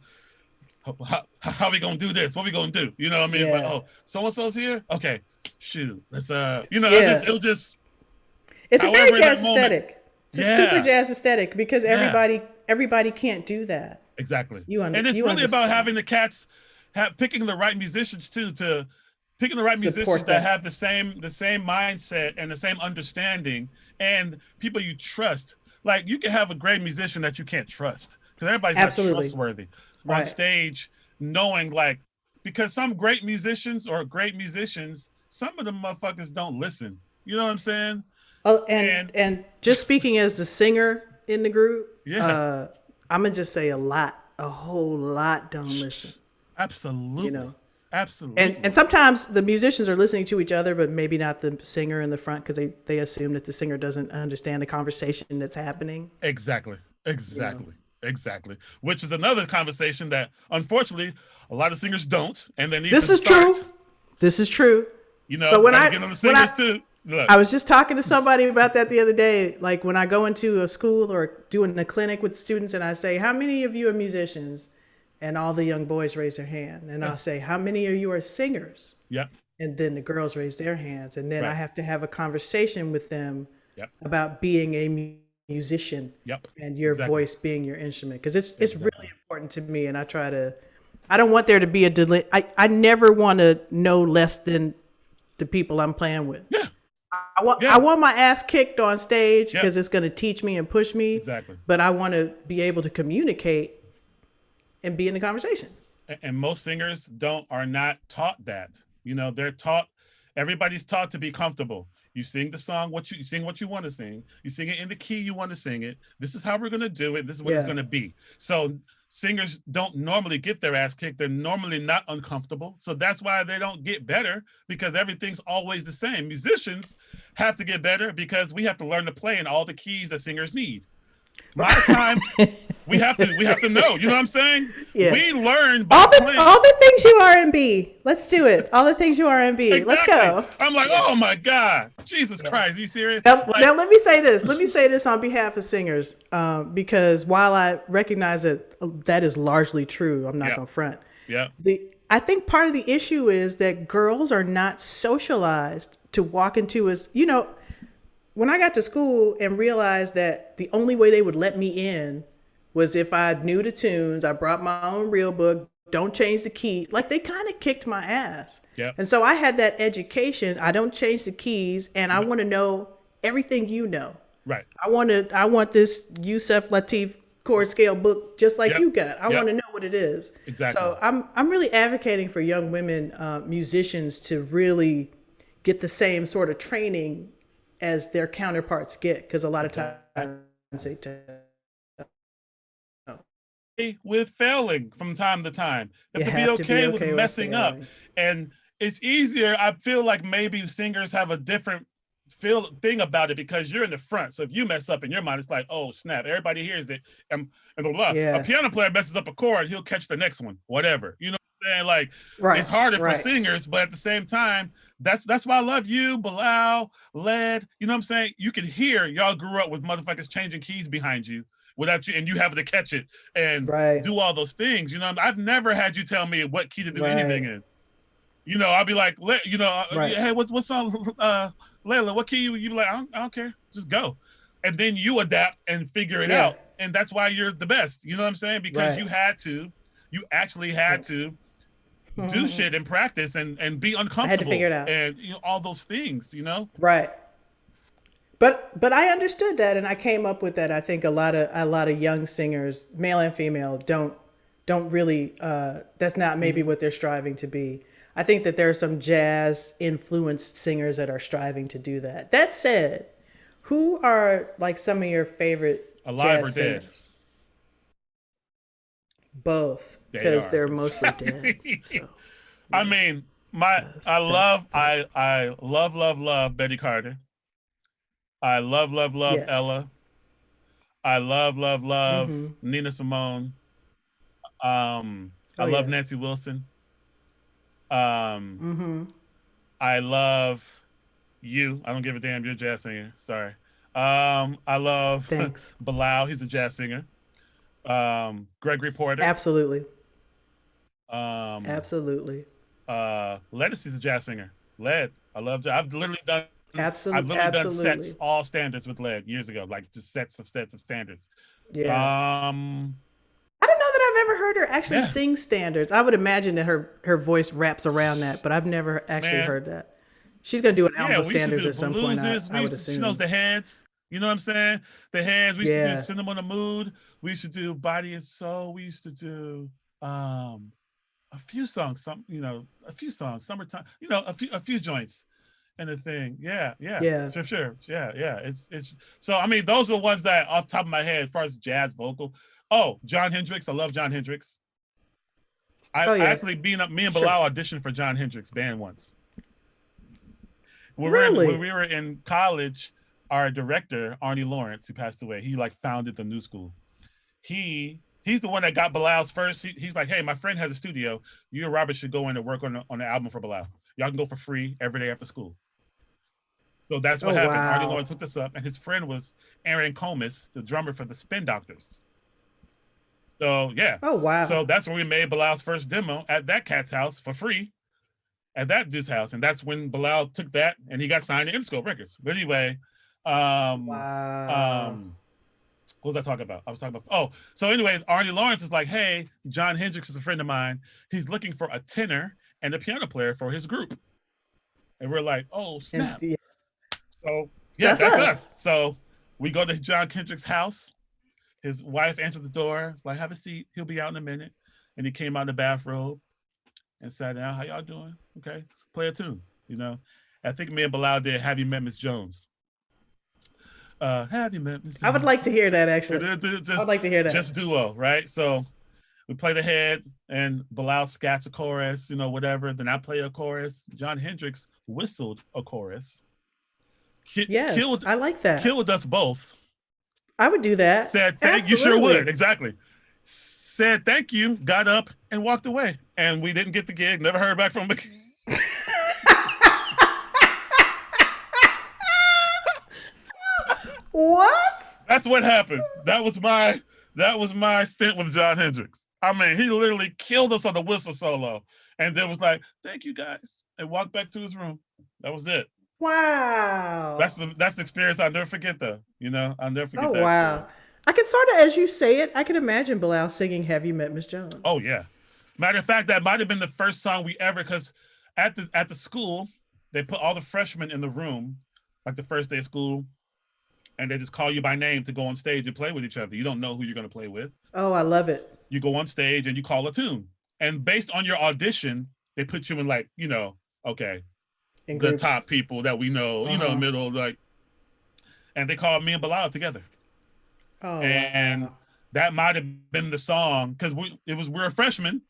how are we gonna do this? What are we gonna do? You know what I mean? It's like, oh, so and so's here. Okay, shoot, let's you know, it'll just. It's a very jazz aesthetic. It's a super jazz aesthetic, because everybody can't do that. Exactly. And it's really about having the cats picking the right musicians too, picking the right musicians that have the same mindset and the same understanding, and people you trust. Like, you can have a great musician that you can't trust, because everybody's not trustworthy on stage, knowing, like, because some great musicians, some of them motherfuckers don't listen. You know what I'm saying? Oh, and just speaking as the singer in the group, I'm gonna just say a whole lot don't listen. Absolutely. You know, absolutely. And sometimes the musicians are listening to each other, but maybe not the singer in the front, because they assume that the singer doesn't understand the conversation that's happening. Exactly. Exactly. Which is another conversation that, unfortunately, a lot of singers don't, and they need to start. This is true. You know, so when I get on the singers too. Look. I was just talking to somebody about that the other day. Like, when I go into a school or doing a clinic with students, and I say, how many of you are musicians? And all the young boys raise their hand. And I'll say, how many of you are singers? And then the girls raise their hands. And then I have to have a conversation with them about being a musician and your voice being your instrument. Because it's really important to me. And I don't want there to be a delay. I never want to know less than the people I'm playing with. I want my ass kicked on stage, because it's going to teach me and push me. Exactly. But I want to be able to communicate and be in the conversation. And most singers are not taught that. You know, everybody's taught to be comfortable. You sing the song, you sing what you want to sing. You sing it in the key you want to sing it. This is how we're going to do it. This is what it's going to be. So singers don't normally get their ass kicked. They're normally not uncomfortable. So that's why they don't get better, because everything's always the same. Musicians have to get better, because we have to learn to play in all the keys that singers need. My time, we have to know. You know what I'm saying? We learn by playing. All the things you R&B. Let's do it. All the things you R&B. Exactly. Let's go. I'm like, oh my God, Jesus Christ, are you serious? Now let me say this. Let me say this on behalf of singers, because while I recognize that is largely true, I'm not gonna front. I think part of the issue is that girls are not socialized to walk into when I got to school and realized that the only way they would let me in was if I knew the tunes, I brought my own real book, don't change the key. Like, they kind of kicked my ass. And so I had that education. I don't change the keys, and I want to know everything you know. Right. I want this Yusef Lateef chord scale book just like you got. I want to know what it is. Exactly. So I'm really advocating for young women musicians to really get the same sort of training as their counterparts get, because a lot of times they with failing from time to time. You have to be okay with messing up. And it's easier. I feel like maybe singers have a different thing about it because you're in the front. So if you mess up in your mind, it's like, oh snap, everybody hears it, and blah, blah. Yeah. A piano player messes up a chord, he'll catch the next one, whatever. You know what I'm saying? Like, Right. it's harder for singers, but at the same time, that's why I love you, Bilal, Led. You know what I'm saying? You can hear y'all grew up with motherfuckers changing keys behind you without you, and you having to catch it and do all those things. You know, I've never had you tell me what key to do anything in. You know, I'll be like, you know, hey, what song, Layla, what key? You be like, I don't care, just go. And then you adapt and figure it out. And that's why you're the best. You know what I'm saying? Because you actually had to do shit in practice and be uncomfortable. I had to figure it out. And you know, all those things, you know? Right. But I understood that, and I came up with that. I think a lot of young singers, male and female, don't really, that's not maybe what they're striving to be. I think that there are some jazz influenced singers that are striving to do that. That said, who are like some of your favorite alive jazz or dead? Singers? Both, because they're mostly dead. So, I mean, I love Betty Carter. I love Ella. I love Nina Simone. I love Nancy Wilson. I love you. I don't give a damn. You're a jazz singer. Sorry. I love Bilal. He's a jazz singer. Gregory Porter. Absolutely. Legacy's a jazz singer. Led. I love jazz. I've literally done sets all standards with Led years ago, like just sets of standards. Yeah. I don't know that I've ever heard her actually sing standards. I would imagine that her voice wraps around that, but I've never actually heard that. She's gonna do an album of standards at some point. I would assume. She knows the heads. You know what I'm saying? The heads. We used to do Send Them on the Mood. We used to do Body and Soul. We used to do a few songs. A few songs. Summertime. You know, a few joints. And the thing, for sure, It's so. I mean, those are the ones that off the top of my head, as far as jazz vocal. Oh, John Hendricks, I love John Hendricks. I actually, me and Bilal auditioned for John Hendricks' band once. When we were in college, our director Arnie Lawrence, who passed away, he like founded the New School. He's the one that got Bilal's first. He's like, hey, my friend has a studio. You and Robert should go in and work on the album for Bilal. Y'all can go for free every day after school. So that's what happened. Wow. Arnie Lawrence hooked us up, and his friend was Aaron Comas, the drummer for the Spin Doctors. So yeah. Oh wow. So that's when we made Bilal's first demo at that cat's house for free, at that dude's house, and that's when Bilal took that and he got signed to Interscope Records. But anyway, wow. What was I talking about? So anyway, Arnie Lawrence is like, hey, John Hendricks is a friend of mine. He's looking for a tenor and a piano player for his group. And we're like, oh snap. So that's us. So we go to John Hendricks' house. His wife answered the door. Like, have a seat. He'll be out in a minute. And he came out in the bathrobe and sat down. How y'all doing? Okay, play a tune. You know, I think me and Bilal did "Have You Met Miss Jones." Have you met Miss Jones? I would like to hear that actually. I would like to hear that. Just duo, right? So we play the head, and Bilal scats a chorus. You know, whatever. Then I play a chorus. John Hendricks whistled a chorus. I like that. Killed us both. I would do that. Said thank you, sure would. Exactly. Said thank you, got up and walked away. And we didn't get the gig, never heard back from him. What? That's what happened. That was my stint with John Hendricks. I mean, he literally killed us on the whistle solo. And then was like, thank you guys. And walked back to his room. That was it. Wow. That's the experience I'll never forget though. You know, I'll never forget that. Oh wow. Story. I can sort of, as you say it, I can imagine Bilal singing "Have You Met Miss Jones." Oh yeah. Matter of fact, that might have been the first song we ever, because at the school, they put all the freshmen in the room, like the first day of school, and they just call you by name to go on stage and play with each other. You don't know who you're gonna play with. Oh, I love it. You go on stage and you call a tune. And based on your audition, they put you in like, you know, okay, the top people that we know, you know, middle, like, and they called me and Bilal together. Oh, and wow. That might have been the song, because we're a freshman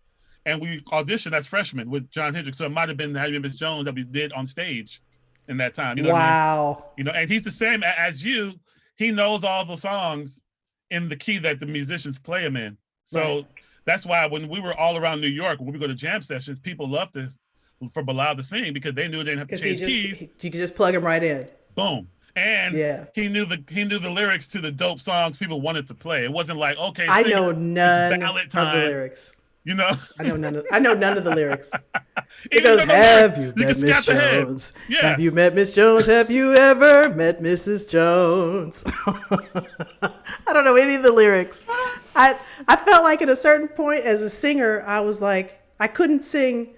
and we auditioned as freshmen with John Hendricks. So it might have been "Have You Met Miss Jones" that we did on stage. in that time. You know what I mean? Wow. You know, and he's the same as you. He knows all the songs in the key that the musicians play them in. So that's why when we were all around New York, when we go to jam sessions, people loved for Bilal to sing because they knew they didn't have to change keys. You could just plug him right in. Boom. And he knew the lyrics to the dope songs people wanted to play. It wasn't like, okay, I know none of the time. lyrics. You know, I know none of the lyrics. It goes, have you met Miss Jones? Yeah. Have you met Miss Jones? Have you ever met Mrs. Jones? I don't know any of the lyrics. I felt like at a certain point as a singer, I was like, I couldn't sing.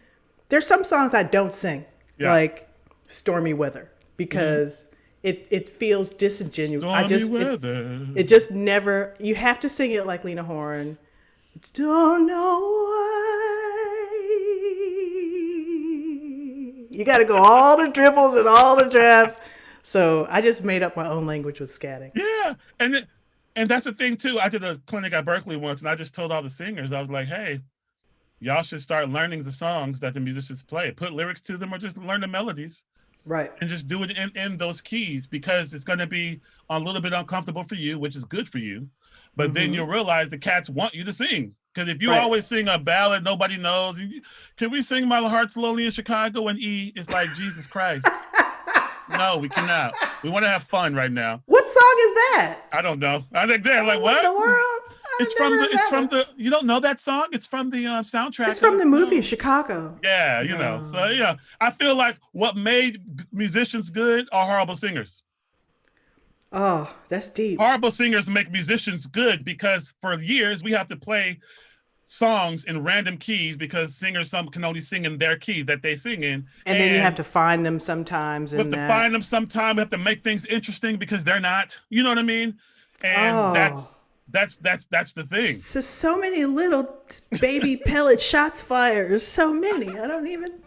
There's some songs I don't sing, like Stormy Weather, because it feels disingenuous. It just never, you have to sing it like Lena Horne. Don't know why. You got to go all the dribbles and all the drafts. So I just made up my own language with scatting. Yeah. And that's the thing too. I did a clinic at Berkeley once and I just told all the singers, I was like, hey, y'all should start learning the songs that the musicians play. Put lyrics to them or just learn the melodies. Right. And just do it in those keys because it's going to be a little bit uncomfortable for you, which is good for you. But then you'll realize the cats want you to sing. Because if you always sing a ballad nobody knows, can we sing My Heart Slowly in Chicago and E? It's like, Jesus Christ. No, we cannot. We want to have fun right now. What song is that? I don't know. I think they're like, what? In the world? It's from the, you don't know that song? It's from the soundtrack. It's from the movie Chicago. Yeah, you know. So yeah, I feel like what made musicians good are horrible singers. Oh, that's deep. Horrible singers make musicians good because for years we have to play songs in random keys because singers can only sing in their key that they sing in. And then you have to find them sometimes. We have to find them sometime. We have to make things interesting because they're not. You know what I mean? And that's the thing. There's so many little baby pellet shots fired. There's so many. I don't even.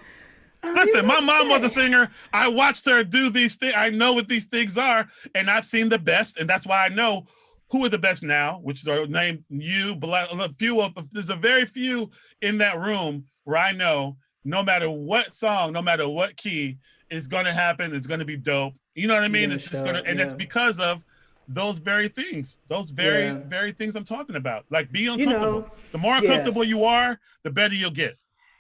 Listen, my mom was a singer. I watched her do these things. I know what these things are, and I've seen the best, and that's why I know who are the best now, which are named you. There's a very few in that room where I know no matter what song, no matter what key, is going to happen. It's going to be dope. You know what I mean? It's just going to, and it's because of those very things, very things I'm talking about. Like, be uncomfortable. The more uncomfortable you are, the better you'll get.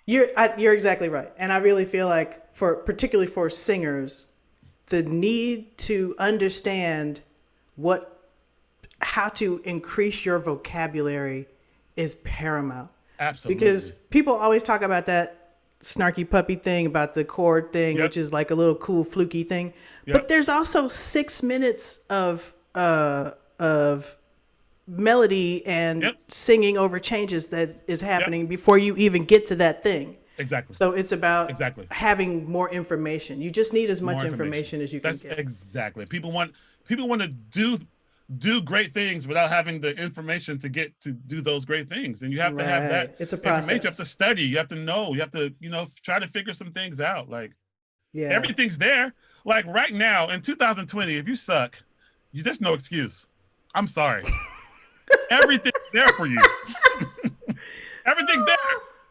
You're exactly right. And I really feel like particularly for singers, the need to understand how to increase your vocabulary is paramount. Absolutely. Because people always talk about that snarky puppy thing, about the chord thing, which is like a little cool fluky thing. But there's also 6 minutes of melody and singing over changes that is happening before you even get to that thing. Exactly. So it's about having more information. You just need as much information as you can get. That's exactly. People want to do great things without having the information to get to do those great things. And you have to have that. It's a process. You have to study. You have to know. You have to, try to figure some things out. Like, everything's there. Like right now in 2020, if you suck, there's no excuse. I'm sorry. Everything's there for you. Everything's there.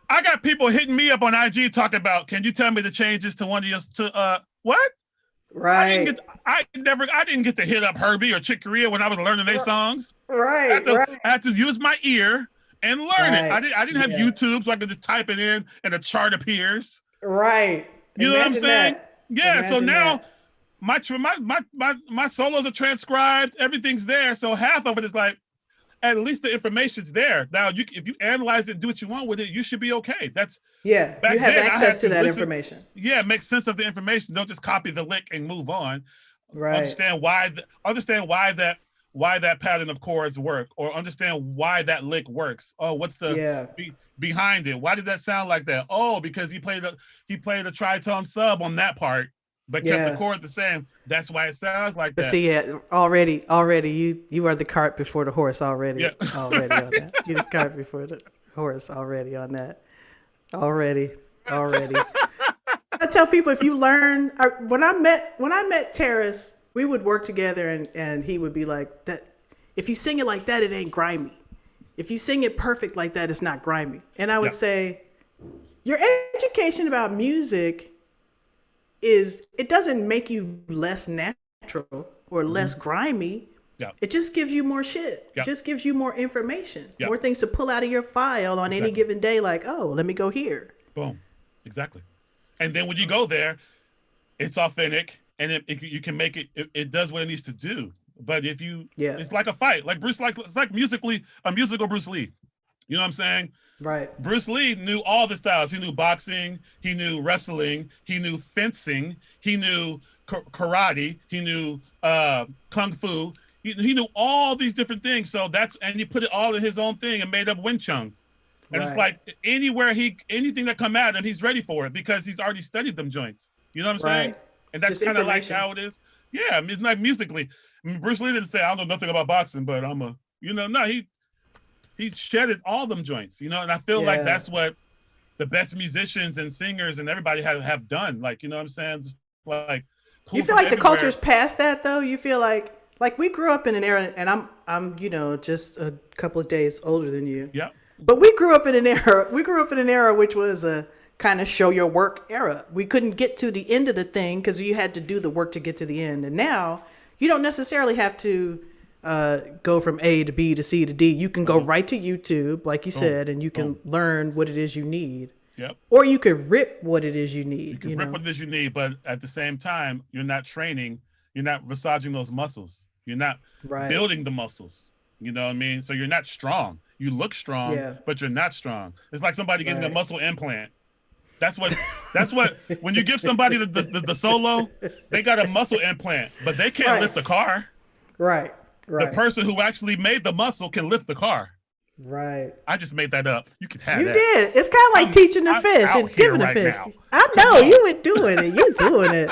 I got people hitting me up on IG talking about, can you tell me the changes to one of your, what? Right. I didn't get to hit up Herbie or Chick Corea when I was learning their songs. Right. I had to use my ear and learn it. I didn't have YouTube, so I could just type it in and a chart appears. Right. You know what I'm saying? Yeah. Imagine so now my solos are transcribed. Everything's there. So half of it is like, at least the information's there. Now, if you analyze it and do what you want with it, you should be okay. You have access to that information. Yeah, make sense of the information. Don't just copy the lick and move on. Right. Understand why that pattern of chords work, or understand why that lick works. Oh, what's the behind it? Why did that sound like that? Oh, because he played a tritone sub on that part, but kept the chord the same. That's why it sounds like that. But see, already you are the cart before the horse already. Already on that. You're the cart before the horse already on that. Already. I tell people, if you learn, when I met Terrace, we would work together and he would be like, that if you sing it like that, it ain't grimy. If you sing it perfect like that, it's not grimy. And I would say, your education about music it doesn't make you less natural or less grimy. Yeah. It just gives you more shit. Yeah. It just gives you more information, Yeah. more things to pull out of your file on any given day. Like, oh, let me go here. Boom. Exactly. And then when you go there, it's authentic, and you can make it. It does what it needs to do. But if you, it's like a fight. Like it's like a musical Bruce Lee. You know what I'm saying? Right. Bruce Lee knew all the styles. He knew boxing. He knew wrestling. He knew fencing. He knew karate. He knew kung fu. He knew all these different things. So and he put it all in his own thing and made up Wing Chun. And it's like anything that come at him, he's ready for it because he's already studied them joints. You know what I'm saying? And that's kind of like how it is. Yeah, I mean, like musically. I mean, Bruce Lee didn't say, I don't know nothing about boxing, but no, he shedded all them joints, and I feel like that's what the best musicians and singers and everybody have done. Like, you know what I'm saying? Just like, you feel like the culture's past that though? You feel like we grew up in an era, and I'm just a couple of days older than you. Yeah. But we grew up in an era which was a kind of show your work era. We couldn't get to the end of the thing because you had to do the work to get to the end. And now you don't necessarily have to go from A to B to C to D. You can go right to YouTube, like you said, and you can learn what it is you need. Yep. Or you could rip what it is you need. You can rip what it is you need, but at the same time, you're not training. You're not massaging those muscles. You're not building the muscles. You know what I mean? So you're not strong. You look strong, but you're not strong. It's like somebody getting a muscle implant. That's what when you give somebody the solo, they got a muscle implant, but they can't lift the car. Right. The person who actually made the muscle can lift the car. Right. I just made that up. You could have that. You did. It's kind of like teaching the fish and giving the fish. Now. I know you were doing it. You doing it.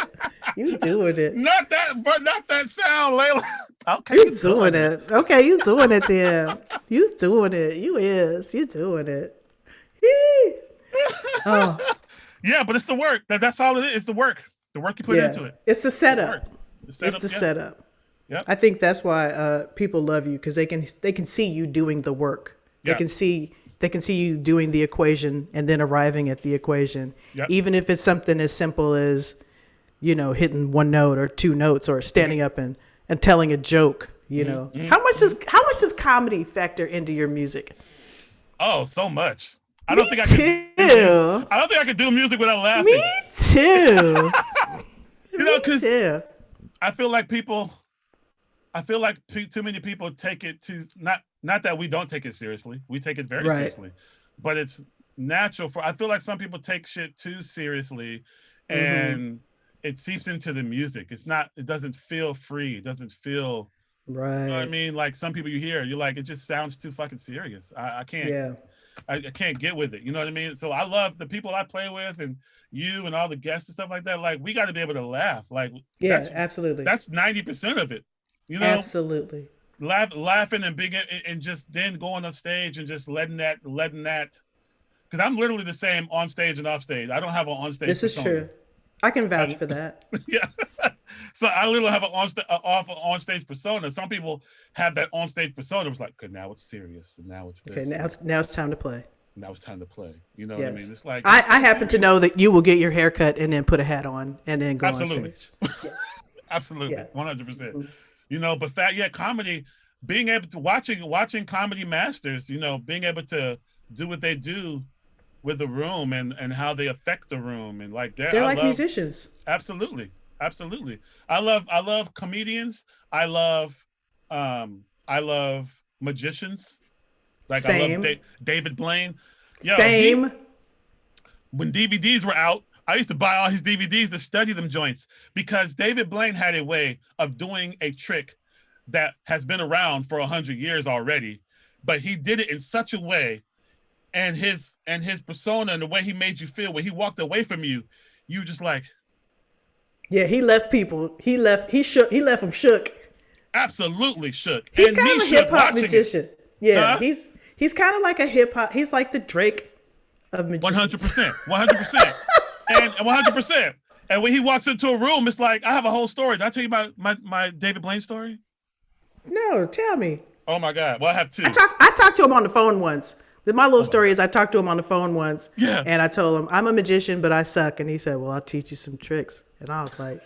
You doing it. Not that sound, Lalah. Okay. You doing it. Okay, you doing it then. You doing it. You doing it. Oh. Yeah, but it's the work. That's all it is. It's the work. The work you put into it. It's the setup. It's the setup. Yep. I think that's why people love you, because they can see you doing the work. They can see you doing the equation and then arriving at the equation. Yep. Even if it's something as simple as, hitting one note or two notes or standing up and telling a joke. Mm-hmm. How much does comedy factor into your music? Oh, so much. I don't think I could do music without laughing. Me too. Because I feel like too many people take it to not that we don't take it seriously. We take it very seriously, but it's natural I feel like some people take shit too seriously, and it seeps into the music. It doesn't feel free. It doesn't feel right. You know what I mean? Like some people you hear, you're like, it just sounds too fucking serious. I can't. Yeah. I can't get with it. You know what I mean? So I love the people I play with and you and all the guests and stuff like that. Like, we got to be able to laugh. Like, absolutely. That's 90% of it. Absolutely. Laughing and being, and just then going on stage and just letting that, because I'm literally the same on stage and off stage. I don't have an on stage. This persona. Is true. I can vouch for that. Yeah. So I literally have an on stage persona. Some people have that on stage persona. It was like, okay, now it's serious, and now it's this. Okay, now it's time to play. Now it's time to play. You know what I mean? It's like I happen to know that you will get your hair cut and then put a hat on and then go on stage. Absolutely, 100%. But comedy, being able to watching comedy masters, being able to do what they do with the room and how they affect the room, and like they're like musicians. Absolutely. I love comedians. I love magicians. Like Same. I love David Blaine. Same. When DVDs were out, I used to buy all his DVDs to study them joints, because David Blaine had a way of doing a trick that has been around for 100 years already, but he did it in such a way, and his persona and the way he made you feel when he walked away from you, you just like. Yeah, he left people. He left them shook. Absolutely shook. He's kind of a hip hop magician. Yeah, he's kind of like a hip hop. He's like the Drake of magicians. 100%. And 100%. And when he walks into a room, it's like, I have a whole story. Did I tell you about my David Blaine story? No, tell me. Oh my God. Well, I have two. I talked to him on the phone once My little story is I talked to him on the phone once, Yeah. and I told him, I'm a magician, but I suck. And he said, well, I'll teach you some tricks. And I was like...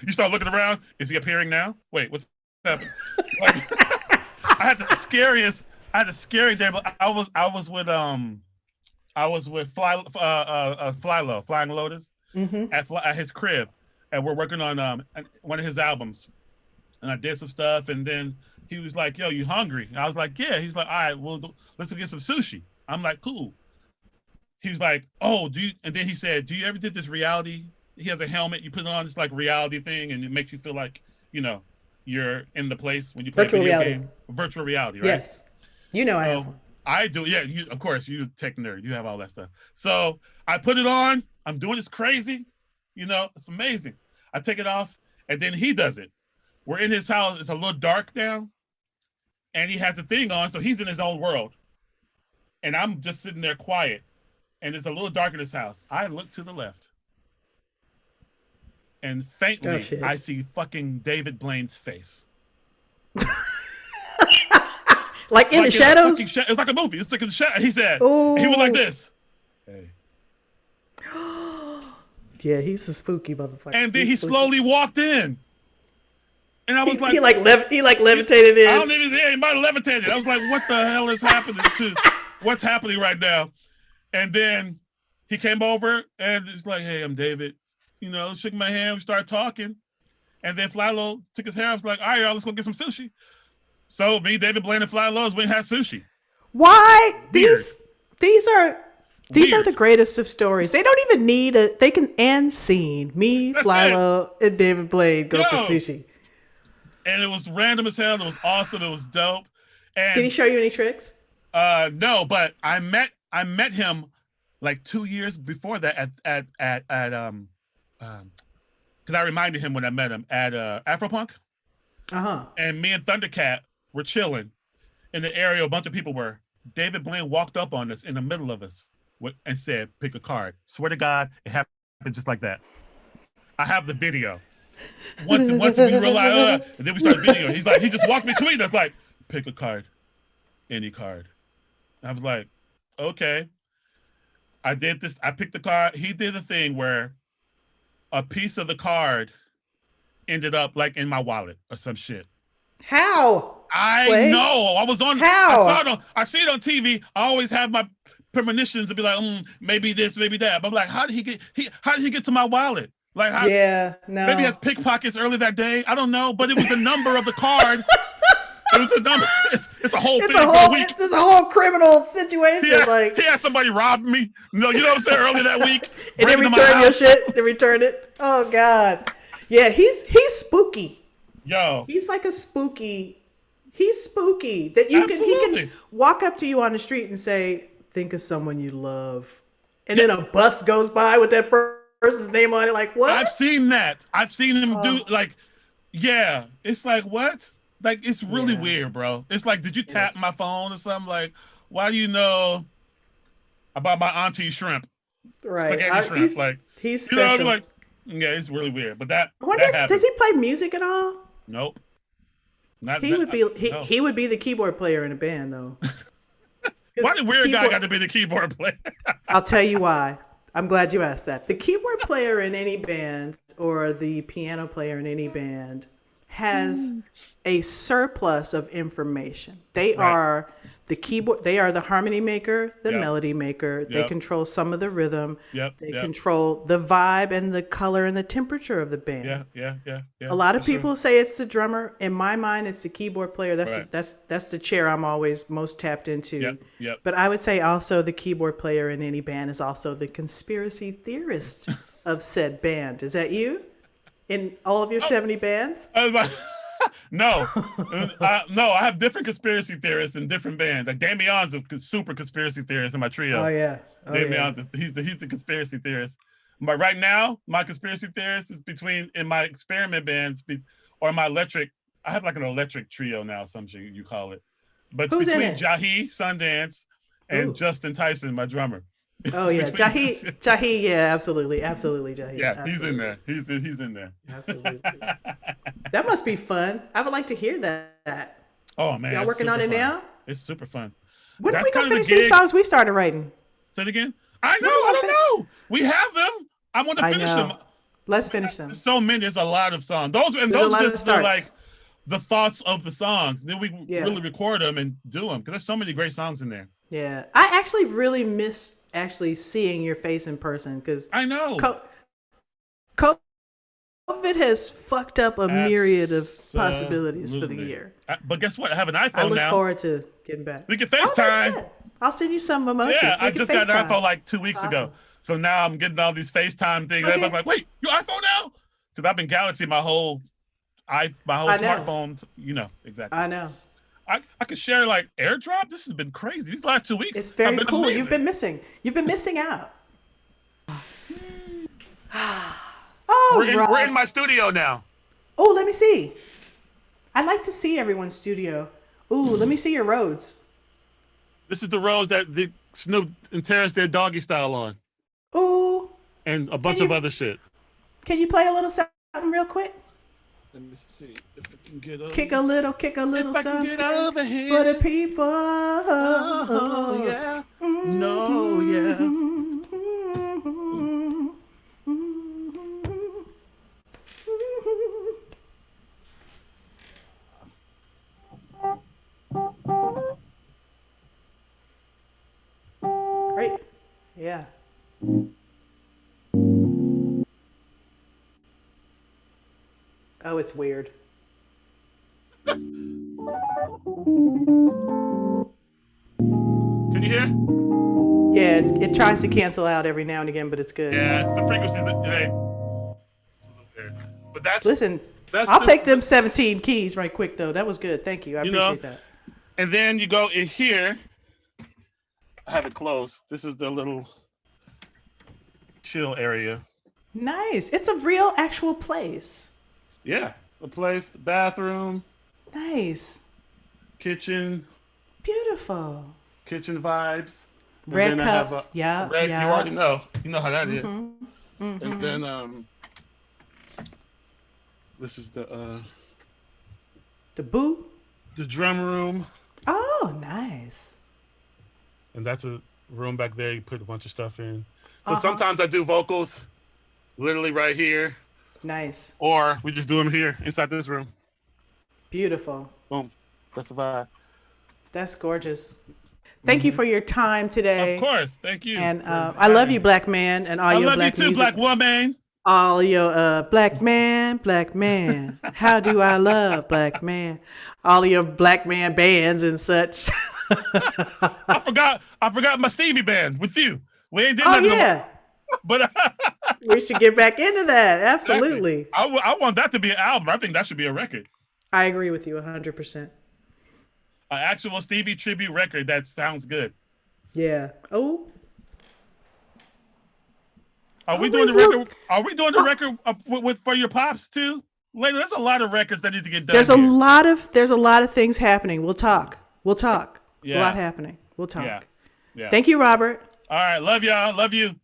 You start looking around. Is he appearing now? Wait, what's happening? Like, I had the scariest day. But I was with Flylo, Flying Lotus, at his crib, and we're working on one of his albums. And I did some stuff, and then he was like, "Yo, you hungry?" And I was like, "Yeah." He's like, "All right, well, let's go get some sushi." I'm like, "Cool." He was like, "Oh, do you?" And then he said, "Do you ever did this reality?" He has a helmet you put on, this like reality thing, and it makes you feel like, you know, you're in the place when you play virtual a video reality. game. Virtual reality, right? Yes. You know I have one. I do. Yeah, of course, you're a tech nerd. You have all that stuff. So I put it on. I'm doing this crazy. You know, it's amazing. I take it off, and then he does it. We're in his house. It's a little dark now, and he has the thing on, so he's in his own world. And I'm just sitting there quiet, and it's a little dark in his house. I look to the left, and faintly, I see fucking David Blaine's face. Like in the shadows? It's like a movie. It's like in the shadow. He said, Ooh. He was like this. Hey. Yeah, he's a spooky motherfucker. And then he slowly walked in. And I was he levitated in. I don't even hear anybody levitated. I was like, what the hell is happening what's happening right now? And then he came over and it's like, hey, I'm David. You know, shook my hand, we started talking. And then Flylo took his hair. I was like, all right, y'all, let's go get some sushi. So me, David Blaine, and Flylo went and had sushi. Why? These are the greatest of stories. They don't even need they can end scene. Me, Flylo, and David Blaine go for sushi. And it was random as hell. It was awesome. It was dope. And did he show you any tricks? No, but I met him like 2 years before that at because I reminded him when I met him at Afropunk. And me and Thundercat were chilling in the area. A bunch of people were. David Blaine walked up on us in the middle of us and said, "Pick a card." Swear to God, it happened just like that. I have the video. Once we realized, and then we started video. He's like, he just walked between us like, "Pick a card, any card." And I was like, okay. I did this. I picked the card. He did a thing where a piece of the card ended up like in my wallet or some shit. How? I know. I was on. How? I see it on TV. I always have my premonitions to be like, maybe this, maybe that. But I'm like, how did he get to my wallet? Like, no. Maybe he has pickpockets early that day. I don't know, but it was the number of the card. It was the number. It's a whole thing. It's a whole criminal situation. He had somebody rob me. No, you know what I'm saying? Early that week, and then return your shit. They return it. Oh God. Yeah, he's spooky. Yo, he's like a spooky. He's spooky that he can walk up to you on the street and say, "Think of someone you love," and then a bus goes by with that person's name on it. Like, what? I've seen that. I've seen him do like, yeah. It's like what? Like, it's really weird, bro. It's like, did you tap my phone or something? Like, why do you know about my auntie shrimp? Right. Spaghetti shrimp. Like, he's special. You know, like, yeah, it's really weird. But I wonder does he play music at all? Nope. He would be the keyboard player in a band, though. Why did weird guy got to be the keyboard player? I'll tell you why. I'm glad you asked that. The keyboard player in any band or the piano player in any band has a surplus of information. They are the keyboard. They are the harmony maker, the melody maker. They control some of the rhythm. They control the vibe and the color and the temperature of the band. Yeah. A lot of people say it's the drummer. In my mind, it's the keyboard player. That's the chair I'm always most tapped into. But I would say also the keyboard player in any band is also the conspiracy theorist of said band. Is that you? In all of your 70 bands? No, I have different conspiracy theorists in different bands. Like Damian's a super conspiracy theorist in my trio. Oh yeah, Damian, he's the conspiracy theorist. But right now, my conspiracy theorist is in my experiment bands or my electric. I have like an electric trio now, some shit you call it. But who's between in it? Jahi Sundance and Justin Tyson, my drummer. Oh yeah, Jahi, yeah, absolutely, Jahi. Yeah, absolutely. he's in there. He's in there. Absolutely. That must be fun. I would like to hear that. Oh man, y'all working on it now? It's super fun. When are that's we kind gonna of the finish these gig. songs we started writing? Say it again. I know. When are we I gonna don't know. We have them. I want to I finish know. them. Let's finish them. There's so many. There's a lot of songs. Those There's a are lot of just the, like starts. the thoughts of the songs. Then we Yeah. really record them and do them because there's so many great songs in there. Yeah. I actually really miss actually seeing your face in person because I know. COVID has fucked up a myriad of Absolutely. possibilities for the year. But guess what? I have an iPhone I look now. forward to getting back. We can Oh, FaceTime. that's good. I'll send you some emojis. Yeah, We I can just got an FaceTime. iPhone like 2 weeks ago. Awesome. So now I'm getting all these FaceTime things. Okay. Everybody's like, wait, your iPhone now? Because I've been Galaxy my whole I know. smartphone. You know, exactly. I know. I could share like AirDrop. This has been crazy. These last 2 weeks. It's very have been cool. amazing. You've been missing out. Oh, we're in my studio now. Oh, let me see. I'd like to see everyone's studio. Ooh, let me see your roads. This is the roads that the Snoop and Terrence did Doggy Style on. Ooh. And a bunch of other shit. Can you play a little something real quick? Let me see if I can get over. Kick a little if I something can get over here. for the people. Oh, yeah. No, yeah. Right? Yeah. Oh, it's weird. Can you hear? Yeah, it tries to cancel out every now and again, but it's good. Yeah, it's the frequencies that but that's Listen, that's I'll the- take them 17 keys right quick though. That was good. Thank you. I appreciate that. And then you go in here. I have it closed. This is the little chill area. Nice. It's a real actual place. Yeah, the place, the bathroom, Nice. kitchen, Beautiful. kitchen vibes. And Red then I have cups. a Yeah. red, yeah. You already know. You know how that is. Mm-hmm. And then this is the boo. the drum room. Oh, nice. And that's a room back there. You put a bunch of stuff in. So sometimes I do vocals literally right here. Nice. Or we just do them here inside this room. Beautiful. Boom. That's the vibe. That's gorgeous. Thank you for your time today. Of course. Thank you. And I love you, black man, and all I your love black you too, music. black woman. All your black man. How do I love black man? All your black man bands and such. I forgot my Stevie band with you. We ain't did Oh nothing. yeah, But we should get back into that. Absolutely. I want that to be an album. I think that should be a record. I agree with you 100%. An actual Stevie tribute record that sounds good. Yeah. Oh. Are we doing the record? Are we doing the record with for your pops too? Later, there's a lot of records that need to get done. There's here. a lot of things happening. We'll talk. There's a lot happening. We'll talk. Yeah. Thank you, Robert. All right. Love y'all. Love you.